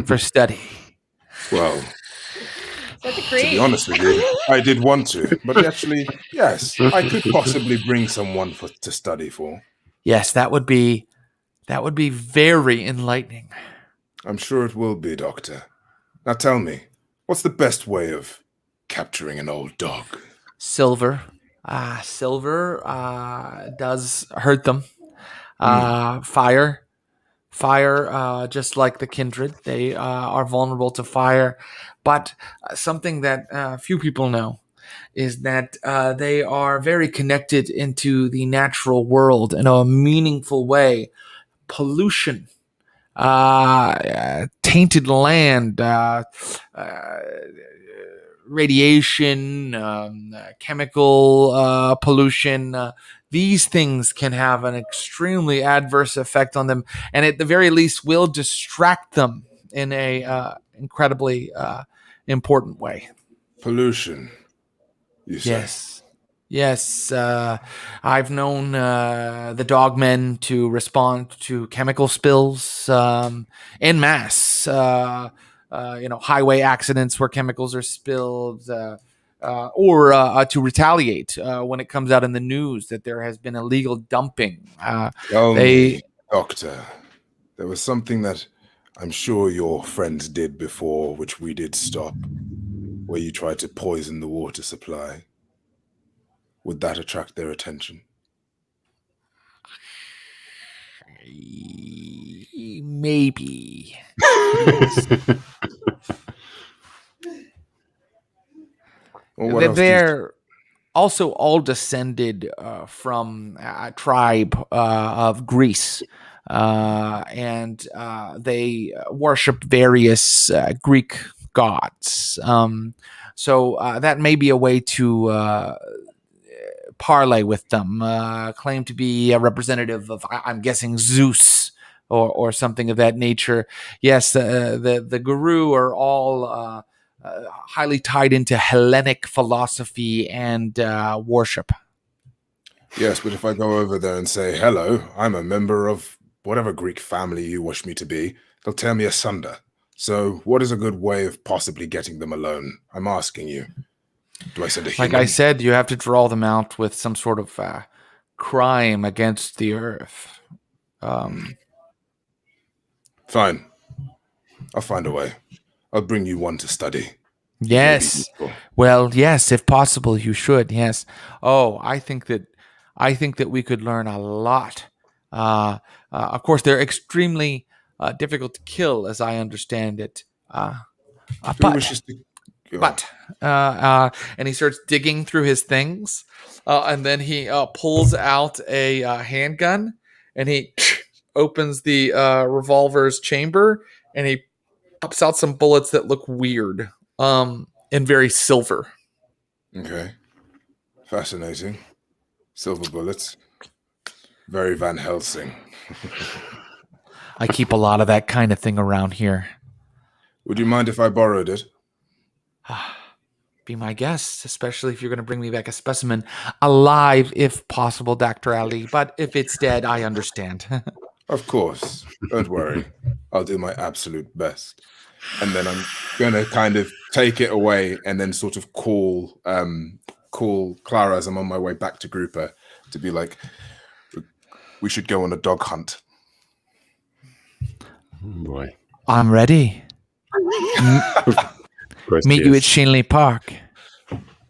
for study. Well, to be honest with you, I did want to, but actually, yes, I could possibly bring someone to study for. Yes, that would be very enlightening. I'm sure it will be, Doctor. Now tell me, what's the best way of capturing an old dog? Silver. Silver does hurt them. Fire, just like the kindred, they are vulnerable to fire. But something that few people know is that they are very connected into the natural world in a meaningful way. Pollution, tainted land, radiation, chemical pollution, these things can have an extremely adverse effect on them, and at the very least will distract them in a incredibly important way. Pollution, you say? Yes. I've known the dogmen to respond to chemical spills en masse. Highway accidents where chemicals are spilled, or to retaliate when it comes out in the news that there has been illegal dumping. Tell me, Doctor, there was something that I'm sure your friends did before, which we did stop, where you tried to poison the water supply. Would that attract their attention? Maybe. Well, they're also all descended from a tribe of Greece, and they worship various Greek gods. So that may be a way to parlay with them. Claim to be a representative of, I'm guessing, Zeus or something of that nature. Yes, the guru are all highly tied into Hellenic philosophy and worship. Yes, but if I go over there and say, hello, I'm a member of whatever Greek family you wish me to be, they'll tear me asunder. So what is a good way of possibly getting them alone? I'm asking you. Do I send a human? Like I said, you have to draw them out with some sort of crime against the earth. Fine. I'll find a way. I'll bring you one to study. Yes. Well, yes, if possible, you should. Yes. Oh, I think that we could learn a lot. Of course, they're extremely difficult to kill, as I understand it. But and he starts digging through his things, and then he pulls out a handgun, and he opens the revolver's chamber, and he pops out some bullets that look weird, and very silver. Okay, fascinating. Silver bullets, very Van Helsing. I keep a lot of that kind of thing around here. Would you mind if I borrowed it? Be my guest, especially if you're going to bring me back a specimen alive, if possible, Dr. Ali. But if it's dead, I understand. Of course. Don't worry. I'll do my absolute best. And then I'm going to kind of take it away and then sort of call Clara as I'm on my way back to Grouper to be like, we should go on a dog hunt. Oh boy. I'm ready. Meet you at Shinley Park.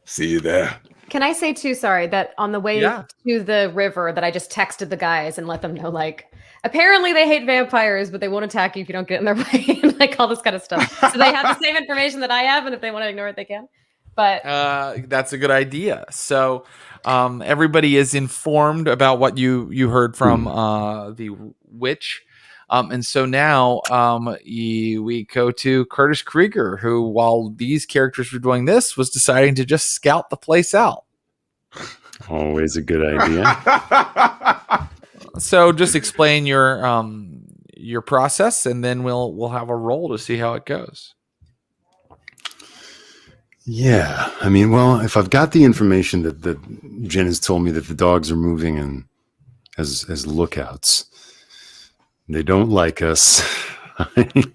See you there. Can I say too, sorry, that on the way to the river that I just texted the guys and let them know, like, apparently they hate vampires, but they won't attack you if you don't get in their way, and like all this kind of stuff. So they have the same information that I have, and if they want to ignore it, they can. But that's a good idea. So everybody is informed about what you heard from the witch. And so now we go to Curtis Krieger, who, while these characters were doing this, was deciding to just scout the place out. Always a good idea. So just explain your process, and then we'll have a roll to see how it goes. Yeah, I mean, well, if I've got the information that Jen has told me that the dogs are moving and as lookouts. They don't like us. I don't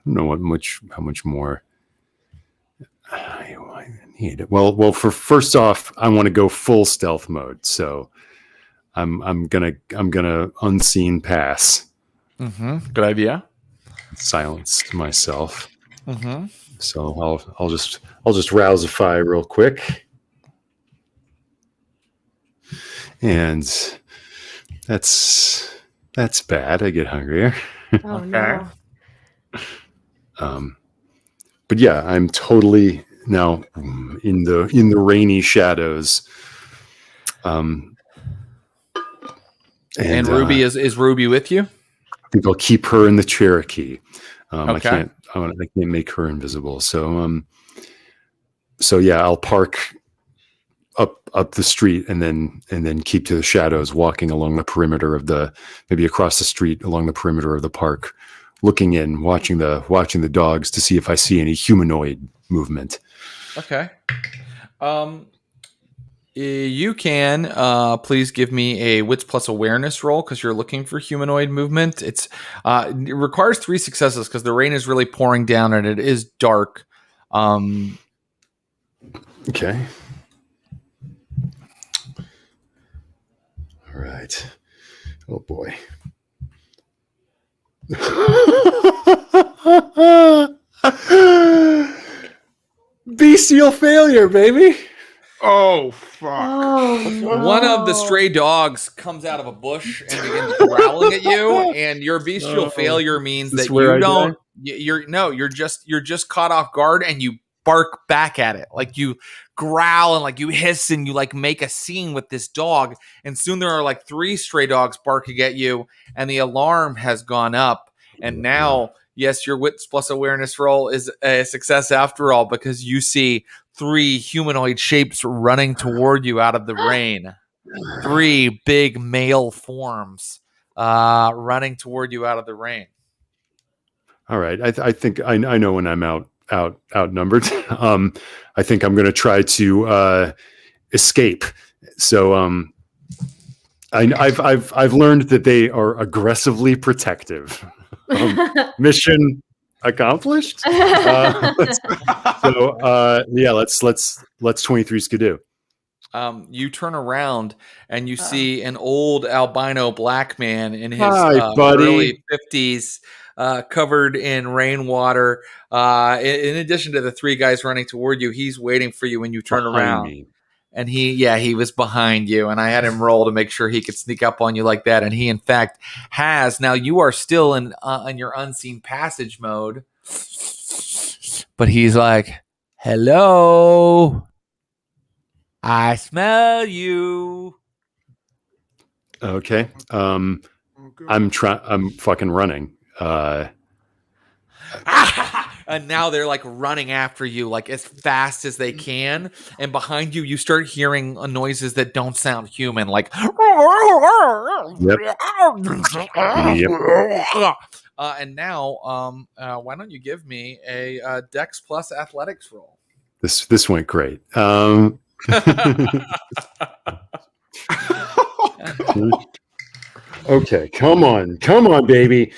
know how much more I need. Well, for first off, I want to go full stealth mode. So I'm gonna unseen pass. Mm-hmm. Good idea. Silence myself. Mm-hmm. So I'll just rousify real quick, and that's bad. I get hungrier. Oh no. But yeah, I'm totally now in the rainy shadows. And Ruby is Ruby with you? I think I'll keep her in the Cherokee. Okay. I can't make her invisible. So yeah, I'll park up the street and then keep to the shadows, walking along the perimeter of maybe across the street along the perimeter of the park, looking in, watching the dogs to see if I see any humanoid movement. Okay. You can please give me a wits plus awareness roll because you're looking for humanoid movement. It requires 3 successes because the rain is really pouring down and it is dark. Okay. All right. Oh boy. Bestial failure, baby. Oh fuck! Oh, no. One of the stray dogs comes out of a bush and begins growling at you, and your bestial failure means that you don't. You're just caught off guard, and you bark back at it, like you growl and like you hiss and you like make a scene with this dog, and soon there are like 3 stray dogs barking at you, and the alarm has gone up, and now. Yes, your wits plus awareness roll is a success after all, because you see 3 humanoid shapes running toward you out of the rain. 3 big male forms running toward you out of the rain. All right. I think I know when I'm outnumbered. I think I'm going to try to escape. So I've learned that they are aggressively protective. Mission accomplished. Let's 23 skidoo. You turn around and you see an old albino black man in his early 50s, covered in rainwater. In addition to the 3 guys running toward you, he's waiting for you when you turn around. Me. And he was behind you, and I had him roll to make sure he could sneak up on you like that. And he, in fact, has. Now you are still in your unseen passage mode, but he's like, "Hello, I smell you." Okay. I'm fucking running. And now they're like running after you like as fast as they can, and behind you start hearing noises that don't sound human, like Yep. And now why don't you give me a Dex plus athletics roll? This went great. Okay, come on, baby.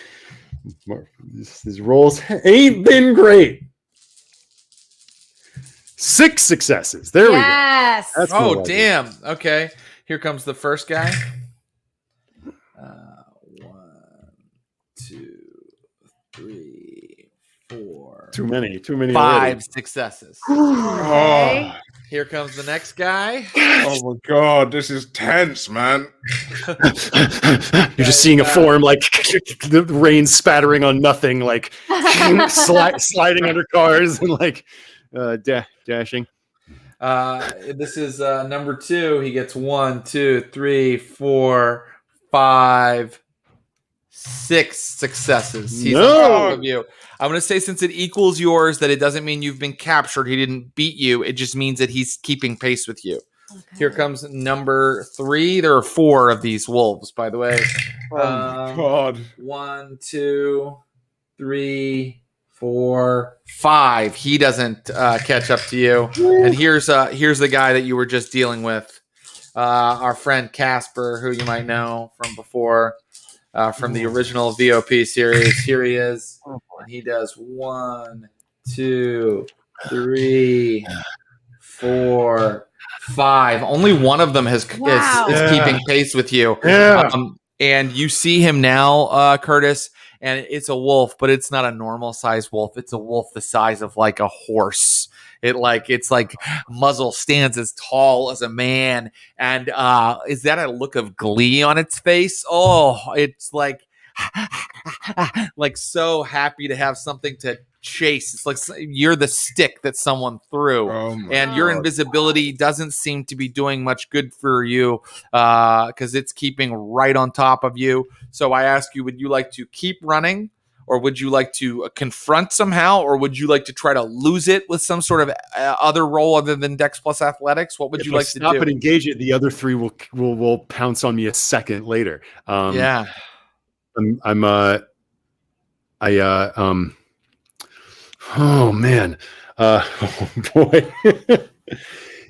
These rolls ain't been great. 6 successes. There we go. Yes. Oh, damn. Okay. Here comes the first guy. 1, 2, 3, 4. Too many. 5 already. successes. Okay. Here comes the next guy. Oh my god, this is tense, man. You're just seeing a form like the rain spattering on nothing, like sliding under cars and like dashing. This is number 2. He gets 1, 2, 3, 4, 5, 6 successes. He's on top of you. I'm going to say, since it equals yours, that it doesn't mean you've been captured. He didn't beat you. It just means that he's keeping pace with you. Okay. Here comes number 3. There are 4 of these wolves, by the way. Oh my god. 1, 2, 3, 4, 5. He doesn't catch up to you. And here's the guy that you were just dealing with. Our friend Casper, who you might know from before. From the original VOP series. Here he is. And he does 1, 2, 3, 4, 5. Only one of them is keeping pace with you. Yeah. And you see him now, Curtis, and it's a wolf, but it's not a normal size wolf. It's a wolf the size of like a horse. It's like muzzle stands as tall as a man. And is that a look of glee on its face? Oh, it's like so happy to have something to chase. It's like you're the stick that someone threw. And your invisibility doesn't seem to be doing much good for you because it's keeping right on top of you. So I ask you, would you like to keep running? Or would you like to confront somehow? Or would you like to try to lose it with some sort of other role other than Dex plus Athletics? What would you like to do? Stop and engage it. The other 3 will pounce on me a second later. Yeah. Oh man. Oh boy.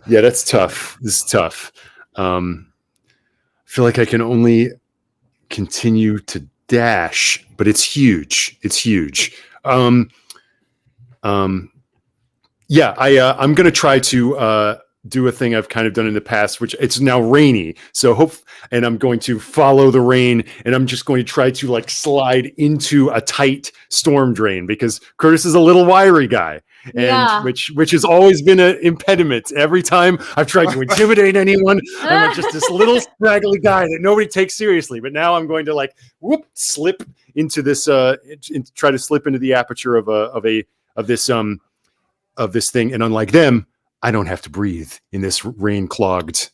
Yeah, that's tough. This is tough. I feel like I can only continue to dash, but it's huge. I'm going to try to do a thing I've kind of done in the past, which it's now rainy. And I'm going to follow the rain, and I'm just going to try to like slide into a tight storm drain because Curtis is a little wiry guy. and which has always been an impediment. Every time I've tried to intimidate anyone, I'm like just this little scraggly guy that nobody takes seriously. But now I'm going to like slip into this, try to slip into the aperture of this thing, and unlike them, I don't have to breathe in this rain-clogged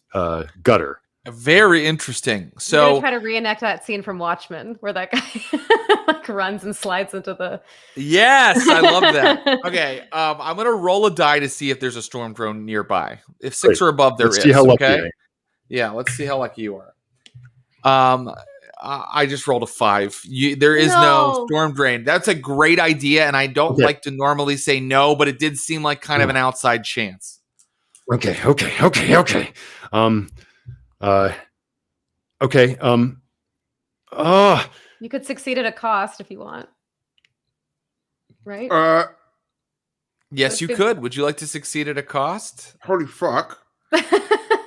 gutter. Very interesting. So I'm gonna try to reenact that scene from Watchmen where that guy like runs and slides into the. Yes, I love that. Okay, I'm gonna roll a die to see if there's a storm drone nearby. If 6 or above, there is. See how lucky I am. Yeah, let's see how lucky you are. I just rolled a 5. There is no storm drain. That's a great idea, and I don't like to normally say no, but it did seem like kind of an outside chance. Okay. You could succeed at a cost if you want, right? Yes, you could. Would you like to succeed at a cost? Holy fuck!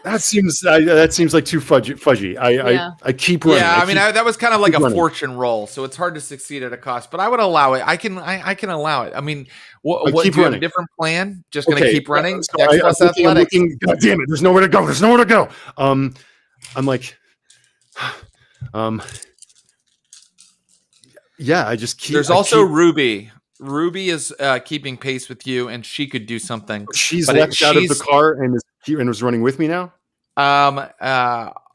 That seems like too fudgy. I keep running. Yeah, I mean that was kind of like a fortune roll, so it's hard to succeed at a cost. But I would allow it. I can allow it. I mean, what do you have a different plan? Just going to keep running. So I'm looking, God damn it! There's nowhere to go. I'm like, yeah. I just keep. There's also Ruby. Ruby is keeping pace with you, and she could do something. She's left out of the car and was running with me now.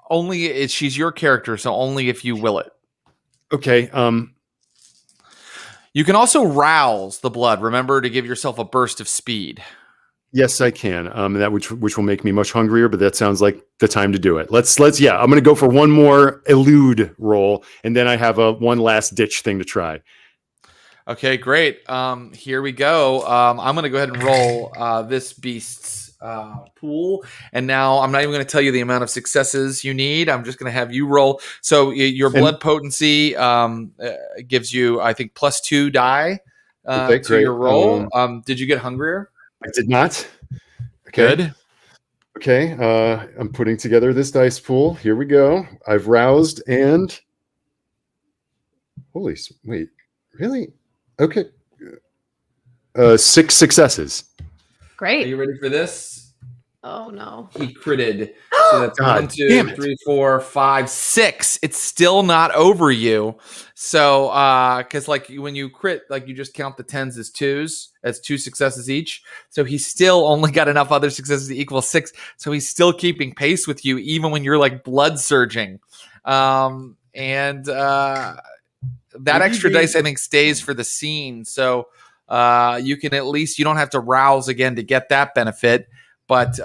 Only she's your character, so only if you will it. Okay. You can also rouse the blood. Remember to give yourself a burst of speed. Yes, I can. That which will make me much hungrier, but that sounds like the time to do it. Let's. Yeah, I'm going to go for one more elude roll, and then I have one last ditch thing to try. Okay, great. Here we go. I'm going to go ahead and roll this beast's pool. And now I'm not even going to tell you the amount of successes you need. I'm just going to have you roll. So your blood potency gives you, I think, +2 die to your roll. Did you get hungrier? I did not. Okay. Good. Okay. I'm putting together this dice pool. Here we go. I've roused and... Wait. Really? Okay. 6 successes. Great. Are you ready for this? Oh no. He critted. So that's 1, 2, 3, 4, 5, 6. It's still not over you. So because like when you crit, like you just count the 10s as 2s, as 2 successes each. So he still only got enough other successes to equal 6. So he's still keeping pace with you, even when you're like blood surging. That extra dice, I think, stays for the scene. So you can at least, you don't have to rouse again to get that benefit. But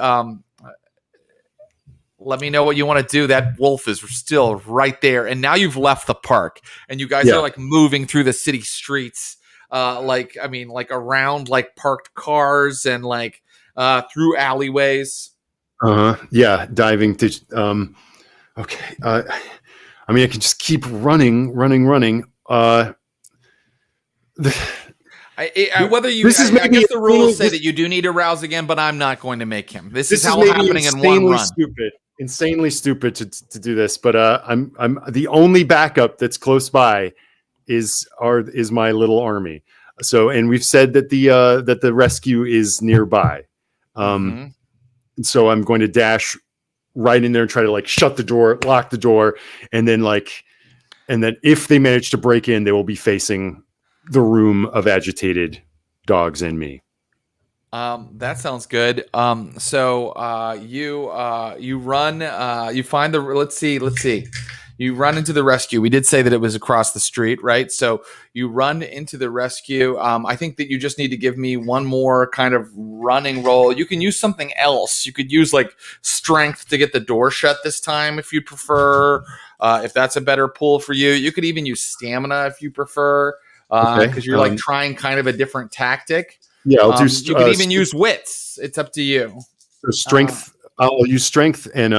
let me know what you want to do. That wolf is still right there. And now you've left the park. And you guys are like moving through the city streets. Like around like parked cars and like through alleyways. Yeah, diving to... okay. I mean, I can just keep running. Whether you, I guess the rules say that you do need to rouse again, but I'm not going to make him. This is how happening in one run. Insanely stupid to do this, but I'm the only backup that's close by is my little army. So, and we've said that the rescue is nearby. So I'm going to dash right in there and try to like shut the door, lock the door, and then if they manage to break in, they will be facing the room of agitated dogs and me. That sounds good. So you run, you find let's see. You run into the rescue. We did say that it was across the street, right? So you run into the rescue. I think that you just need to give me one more kind of running roll. You can use something else. You could use like strength to get the door shut this time if you prefer. If that's a better pool for you. You could even use stamina if you prefer, because you're like trying kind of a different tactic. Yeah, I'll do. You could even use wits. It's up to you. So strength. I'll use strength and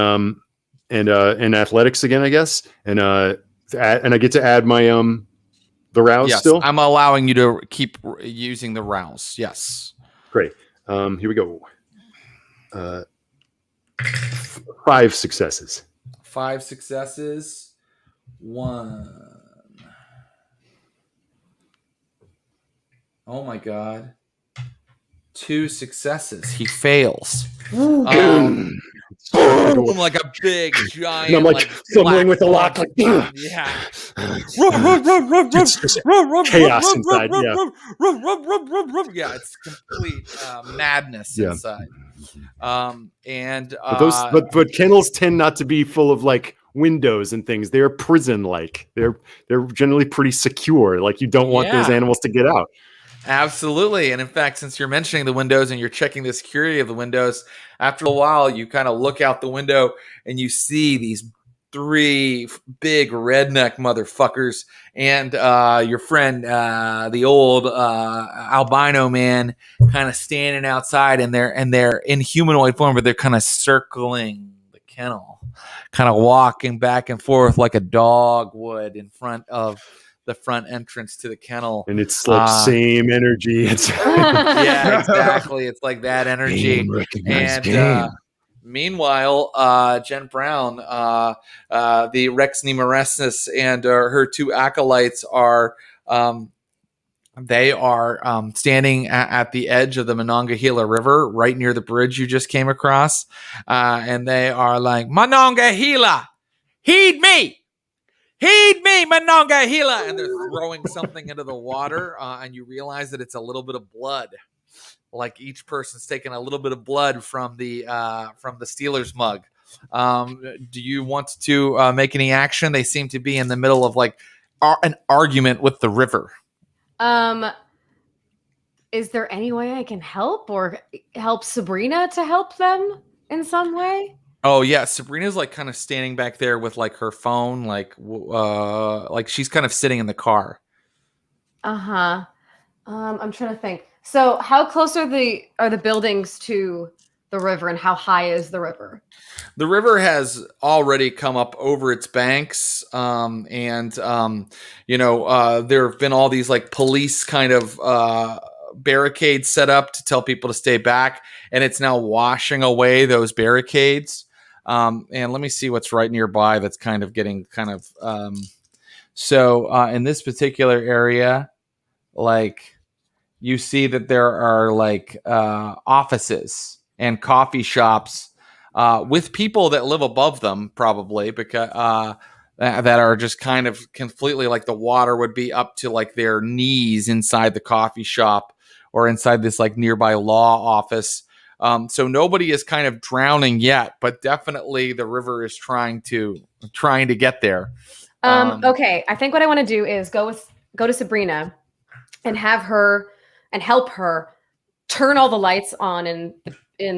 athletics again, I guess, and I get to add my the rouse still. I'm allowing you to keep using the rouse. Yes. Great. Here we go. 5 successes. 5 successes. 1. Oh my God. 2 successes. He fails. Boom, like a big giant. and I'm like fumbling with the lock, like yeah. It's chaos inside. Yeah, it's complete madness inside. But kennels tend not to be full of like windows and things. They're prison like. They're generally pretty secure. Like you don't want those animals to get out. Absolutely. And in fact, since you're mentioning the windows and you're checking the security of the windows, after a while, you kind of look out the window and you see these 3 big redneck motherfuckers and your friend, the old albino man, kind of standing outside, and they're in humanoid form, but they're kind of circling the kennel, kind of walking back and forth like a dog would in front of the front entrance to the kennel. And it's like same energy. It's yeah, exactly. It's like that energy. And meanwhile, Jen Brown, the Rex Nemeresnus, and her 2 acolytes are standing at the edge of the Monongahela River, right near the bridge you just came across, and they are like, "Monongahela, heed me! Heed me, Monongahela!" And they're throwing something into the water, and you realize that it's a little bit of blood. Like each person's taking a little bit of blood from the Steelers mug. Do you want to make any action? They seem to be in the middle of like an argument with the river. Is there any way I can help or help Sabrina to help them in some way? Oh yeah, Sabrina's like kind of standing back there with like her phone, like she's kind of sitting in the car. I'm trying to think. So, how close are the buildings to the river, and how high is the river? The river has already come up over its banks, there have been all these like police kind of barricades set up to tell people to stay back, and it's now washing away those barricades. And let me see what's right nearby that's kind of getting kind of in this particular area, like you see that there are like offices and coffee shops with people that live above them, probably because that are just kind of completely like the water would be up to like their knees inside the coffee shop or inside this like nearby law office. So nobody is kind of drowning yet, but definitely the river is trying to get there. Okay, I think what I want to do is go to Sabrina and have her and help her turn all the lights on in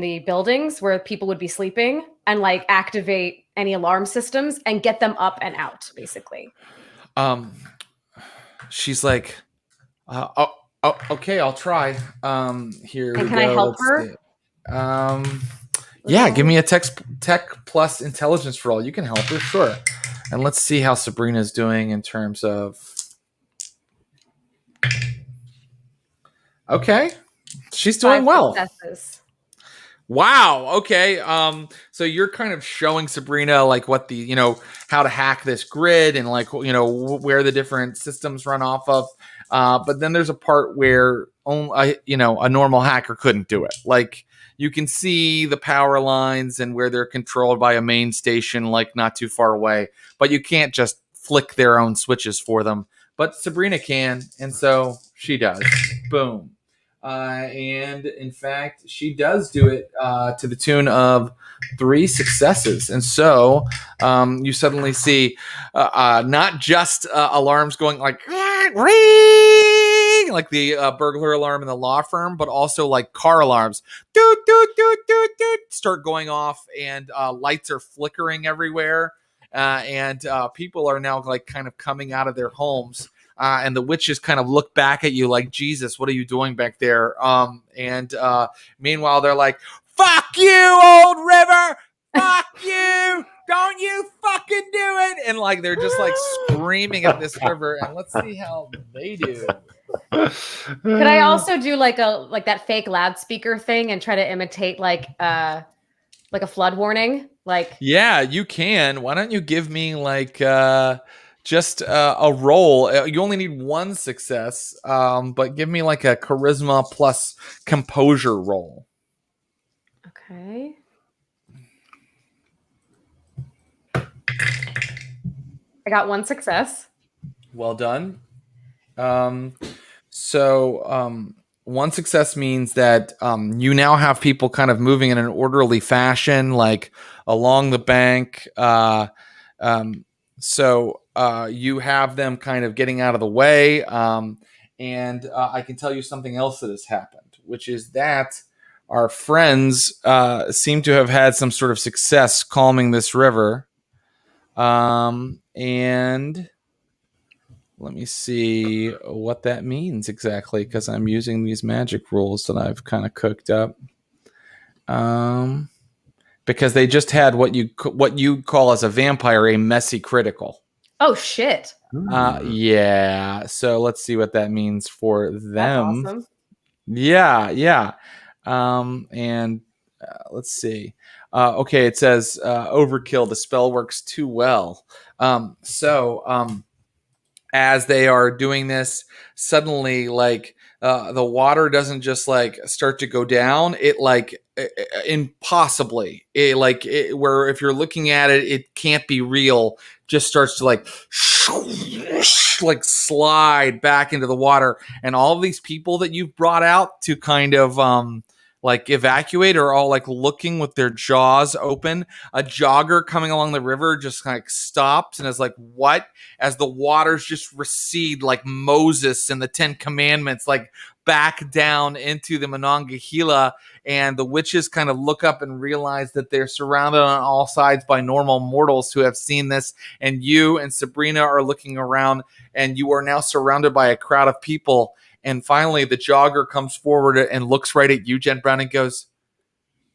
the buildings where people would be sleeping, and like activate any alarm systems and get them up and out, basically. She's like, okay, I'll try. Here and we can go. I help Let's her? Yeah, give me a tech plus intelligence roll. You can help her, sure. And let's see how Sabrina's doing in terms of. Okay, she's doing 5 well. successes. Wow. Okay. So you're kind of showing Sabrina like what the how to hack this grid and like where the different systems run off of. But then there's a part where only a normal hacker couldn't do it. Like you can see the power lines and where they're controlled by a main station, like not too far away. But you can't just flick their own switches for them. But Sabrina can, and so she does. Boom. And in fact, she does do it to the tune of 3 successes. And so you suddenly see not just alarms going like ring, like the burglar alarm in the law firm, but also like car alarms doot, doot, doot, doot, doot, start going off, and lights are flickering everywhere. And people are now like kind of coming out of their homes. And the witches kind of look back at you like, Jesus, what are you doing back there? Meanwhile, they're like, fuck you, old river! Fuck you! Don't you fucking do it! And like they're just like screaming at this river. And let's see how they do. Could I also do like that fake loudspeaker thing and try to imitate like a flood warning? Like, yeah, you can. Why don't you give me like just a roll. You only need one success, but give me like a charisma plus composure roll. Okay. I got one success. Well done. One success means that you now have people kind of moving in an orderly fashion, like along the bank. You have them kind of getting out of the way. And I can tell you something else that has happened, which is that our friends seem to have had some sort of success calming this river. And let me see what that means exactly, because I'm using these magic rules that I've kind of cooked up. Because they just had what you call as a vampire a messy critical. Oh shit! Yeah. So let's see what that means for them. That's awesome. Yeah. Let's see. Okay, it says overkill. The spell works too well. As they are doing this, suddenly, like the water doesn't just like start to go down. It like impossibly, where if you're looking at it, it can't be real. Just starts to like slide back into the water, and all of these people that you've brought out to kind of like evacuate are all like looking with their jaws open. A jogger coming along the river just kind of stops and is like, what? As the waters just recede like Moses in the 10 Commandments, like back down into the Monongahela, and the witches kind of look up and realize that they're surrounded on all sides by normal mortals who have seen this, and you and Sabrina are looking around, and you are now surrounded by a crowd of people. And finally, the jogger comes forward and looks right at you, Jen Brown, and goes,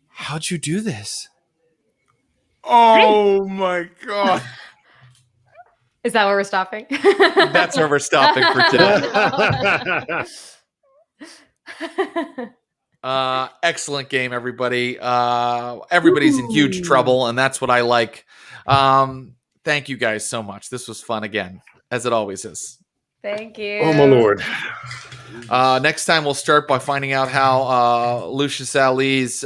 how'd you do this? Oh, my God. Is that where we're stopping? That's where we're stopping for today. Excellent game, everybody. Everybody's in huge trouble, and that's what I like. Thank you guys so much. This was fun again, as it always is. Thank you. Oh, my Lord. Next time we'll start by finding out how Lucius Ali's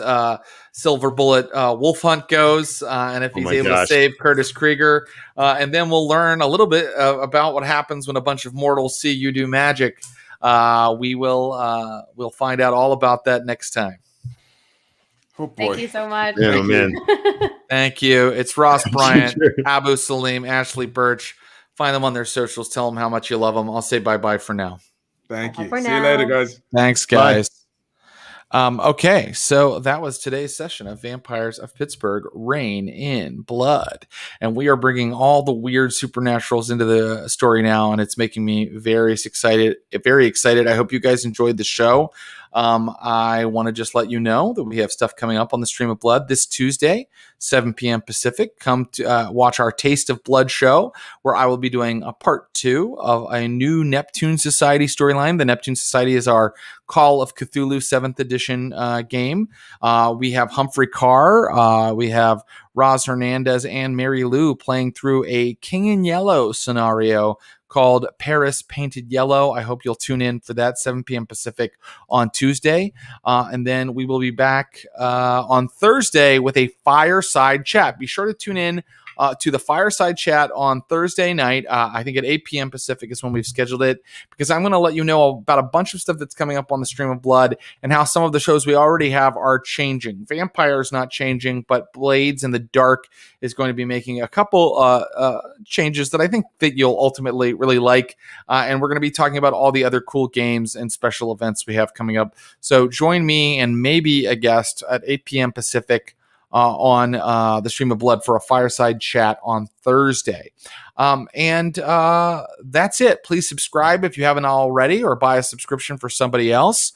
Silver Bullet wolf hunt goes, and if he's able to save Curtis Krieger. And then we'll learn a little bit about what happens when a bunch of mortals see you do magic. We'll find out all about that next time. Oh boy. Thank you so much. Yeah, man. Thank you. It's Ross Bryant, Abu Salim, Ashley Burch. Find them on their socials. Tell them how much you love them. I'll say bye-bye for now. Thank you. For See now. you later, guys. Thanks, guys. Okay, so that was today's session of Vampires of Pittsburgh, Reign in Blood. And we are bringing all the weird supernaturals into the story now, and it's making me very excited. I hope you guys enjoyed the show. I want to just let you know that we have stuff coming up on the Stream of Blood this Tuesday, 7 p.m. Pacific. Come to watch our Taste of Blood show, where I will be doing a part 2 of a new Neptune Society storyline. The Neptune Society is our Call of Cthulhu 7th edition game. We have Humphrey Carr, we have Roz Hernandez and Mary Lou playing through a King in Yellow scenario called Paris Painted Yellow. I hope you'll tune in for that, 7 p.m. Pacific on Tuesday. And then we will be back on Thursday with a fireside chat. Be sure to tune in to the fireside chat on Thursday night. I think at 8 p.m. Pacific is when we've scheduled it, because I'm going to let you know about a bunch of stuff that's coming up on the Stream of Blood and how some of the shows we already have are changing. Vampire's not changing, but Blades in the Dark is going to be making a couple changes that I think that you'll ultimately really like. And we're going to be talking about all the other cool games and special events we have coming up. So join me and maybe a guest at 8 p.m. Pacific on the Stream of Blood for a fireside chat on Thursday. And that's it. Please subscribe if you haven't already, or buy a subscription for somebody else.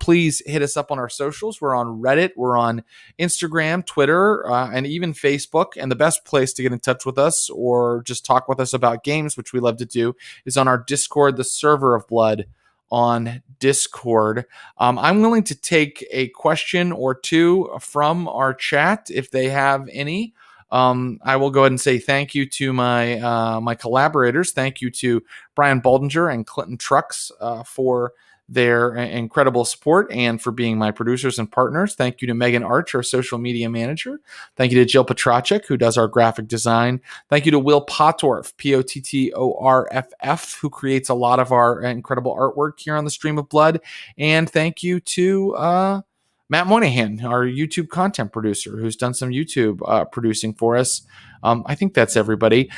Please hit us up on our socials. We're on Reddit. We're on Instagram, Twitter, and even Facebook. And the best place to get in touch with us or just talk with us about games, which we love to do, is on our Discord, the Server of Blood on Discord. I'm willing to take a question or two from our chat if they have any. I will go ahead and say thank you to my collaborators. Thank you to Brian Baldinger and Clinton Trucks for their incredible support and for being my producers and partners. Thank you to Megan Arch, our social media manager. Thank you to Jill Petracek, who does our graphic design. Thank you to Will Pottorff, Pottorff, who creates a lot of our incredible artwork here on the Stream of Blood. And thank you to Matt Moynihan, our YouTube content producer, who's done some YouTube producing for us. I think that's everybody.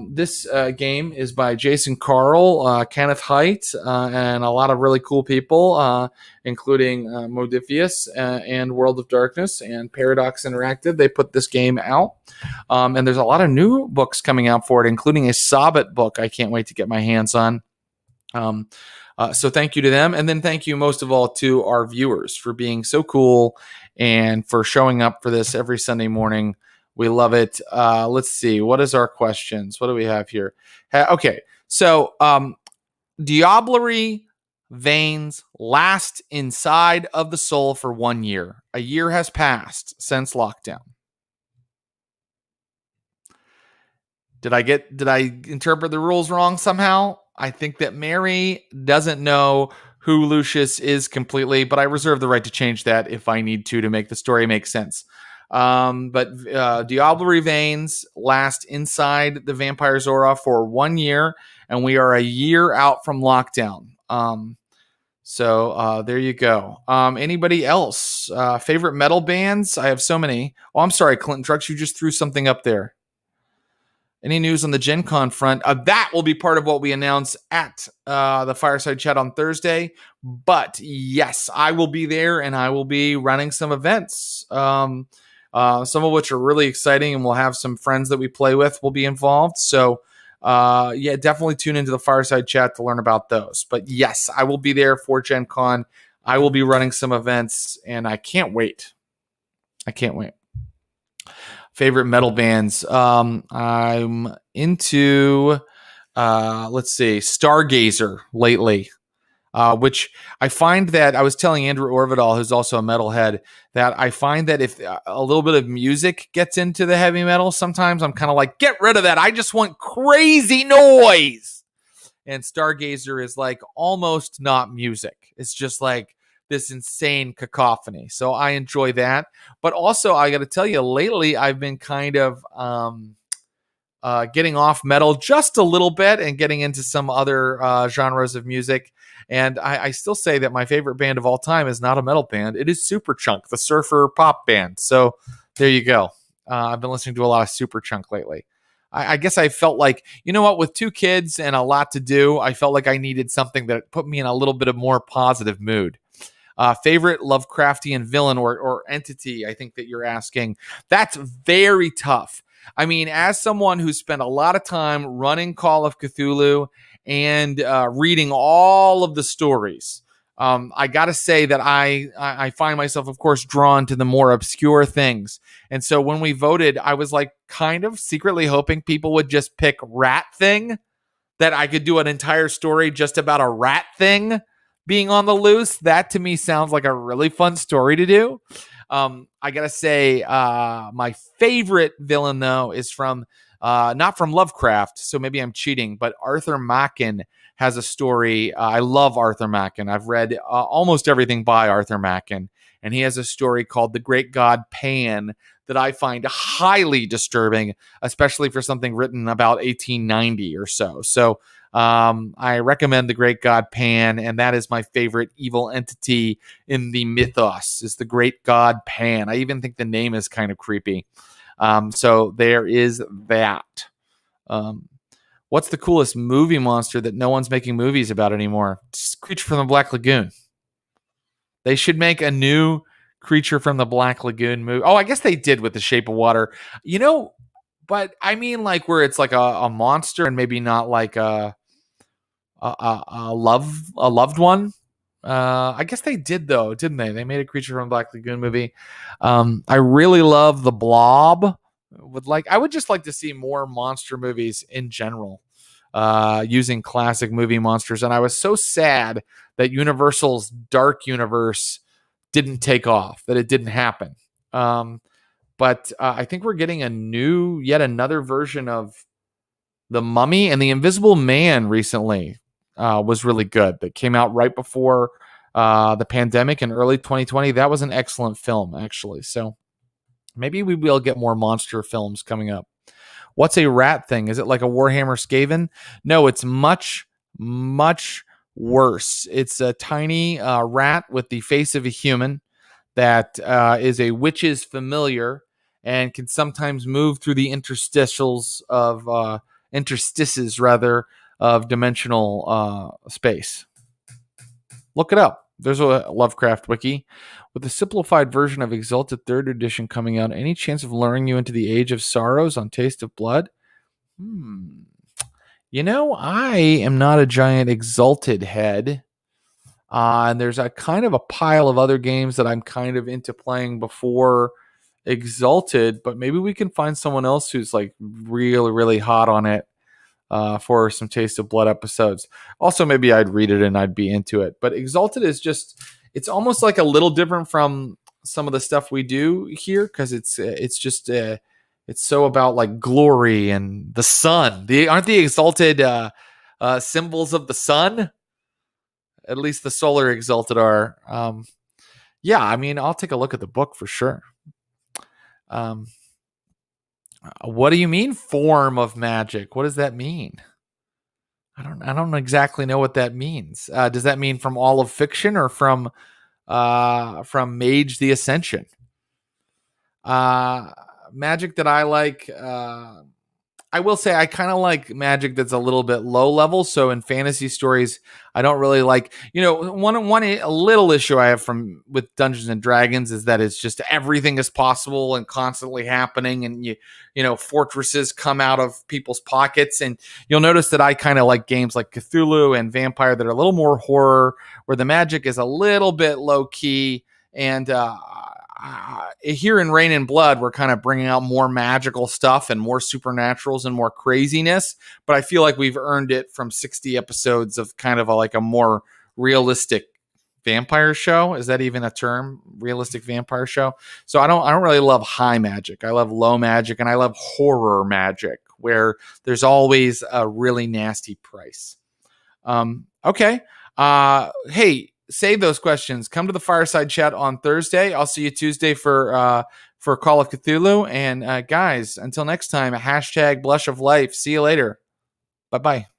This game is by Jason Carl, Kenneth Height, and a lot of really cool people, including Modiphius and World of Darkness and Paradox Interactive. They put this game out. And there's a lot of new books coming out for it, including a Sobbit book I can't wait to get my hands on. So thank you to them. And then thank you most of all to our viewers for being so cool and for showing up for this every Sunday morning. We love it. Let's see. What is our questions? What do we have here? Okay. So diablerie veins last inside of the soul for 1 year. A year has passed since lockdown. Did I interpret the rules wrong somehow? I think that Mary doesn't know who Lucius is completely, but I reserve the right to change that if I need to make the story make sense. But diablerie veins last inside the Vampire Zora for 1 year, and we are a year out from lockdown. So there you go. Anybody else? Favorite metal bands? I have so many. Oh, I'm sorry, Clinton Trucks, you just threw something up there. Any news on the Gen Con front? That will be part of what we announce at the Fireside Chat on Thursday. But yes, I will be there, and I will be running some events. Some of which are really exciting, and we'll have some friends that we play with will be involved. So yeah, definitely tune into the Fireside Chat to learn about those. But yes, I will be there for Gen Con. I will be running some events, and I can't wait. Favorite metal bands. I'm into, let's see, Stargazer lately. Which I find that I was telling Andrew Orvidal, who's also a metalhead, that I find that if a little bit of music gets into the heavy metal, sometimes I'm kind of like, get rid of that. I just want crazy noise. And Stargazer is like almost not music. It's just like this insane cacophony. So I enjoy that. But also, I got to tell you, lately I've been kind of getting off metal just a little bit and getting into some other genres of music. And I still say that my favorite band of all time is not a metal band. It is Superchunk, the surfer pop band. So there you go. I've been listening to a lot of Superchunk lately. I guess I felt like, you know what, with 2 kids and a lot to do, I felt like I needed something that put me in a little bit of more positive mood. Favorite Lovecraftian villain or entity, I think that you're asking. That's very tough. I mean, as someone who spent a lot of time running Call of Cthulhu and reading all of the stories, I got to say that I find myself, of course, drawn to the more obscure things. And so when we voted, I was like kind of secretly hoping people would just pick Rat Thing, that I could do an entire story just about a rat thing being on the loose. That to me sounds like a really fun story to do. I gotta say, my favorite villain though is from not from Lovecraft, so maybe I'm cheating, but Arthur Machen has a story. I love Arthur Machen. I've read almost everything by Arthur Machen, and he has a story called The Great God Pan that I find highly disturbing, especially for something written about 1890 or so. So I recommend The Great God Pan, and that is my favorite evil entity in the mythos, is the Great God Pan. I even think the name is kind of creepy. So there is that. What's the coolest movie monster that no one's making movies about anymore? It's Creature from the Black Lagoon. They should make a new Creature from the Black Lagoon movie. Oh, I guess they did with The Shape of Water. You know, but I mean, like where it's like a monster and maybe not like a loved one. I guess they did though, didn't they? They made a Creature from Black Lagoon movie. I really love The Blob. I would just like to see more monster movies in general, using classic movie monsters. And I was so sad that Universal's Dark Universe didn't take off, that it didn't happen. But I think we're getting yet another version of The Mummy, and The Invisible Man recently was really good. That came out right before the pandemic in early 2020. That was an excellent film, actually. So maybe we will get more monster films coming up. What's a rat thing? Is it like a Warhammer Skaven? No, it's much, much worse. It's a tiny rat with the face of a human that is a witch's familiar and can sometimes move through the interstices of dimensional space. Look it up. There's a Lovecraft wiki. With a simplified version of Exalted 3rd edition coming out, any chance of luring you into the Age of Sorrows on Taste of Blood? You know, I am not a giant Exalted head. And there's a kind of a pile of other games that I'm kind of into playing before Exalted, but maybe we can find someone else who's like really, really hot on it for some Taste of Blood episodes. Also, maybe I'd read it and I'd be into it. But Exalted is just, it's almost like a little different from some of the stuff we do here, because it's so about like glory and the sun. Aren't the Exalted symbols of the sun? At least the solar Exalted are. Yeah, I mean, I'll take a look at the book for sure. What do you mean form of magic? What does that mean? I don't exactly know what that means. Does that mean from all of fiction or from Mage the Ascension? Magic that I like, I will say I kind of like magic that's a little bit low level. So in fantasy stories, I don't really like, a little issue I have with Dungeons and Dragons is that it's just everything is possible and constantly happening, and fortresses come out of people's pockets. And you'll notice that I kind of like games like Cthulhu and Vampire that are a little more horror, where the magic is a little bit low key. And here in Rain and Blood, we're kind of bringing out more magical stuff and more supernaturals and more craziness. But I feel like we've earned it from 60 episodes of kind of a more realistic vampire show. Is that even a term? Realistic vampire show. So I don't really love high magic. I love low magic, and I love horror magic where there's always a really nasty price. Okay. Hey, save those questions. Come to the fireside chat on Thursday. I'll see you Tuesday for Call of Cthulhu. And guys, until next time, #Blush of Life. See you later. Bye-bye.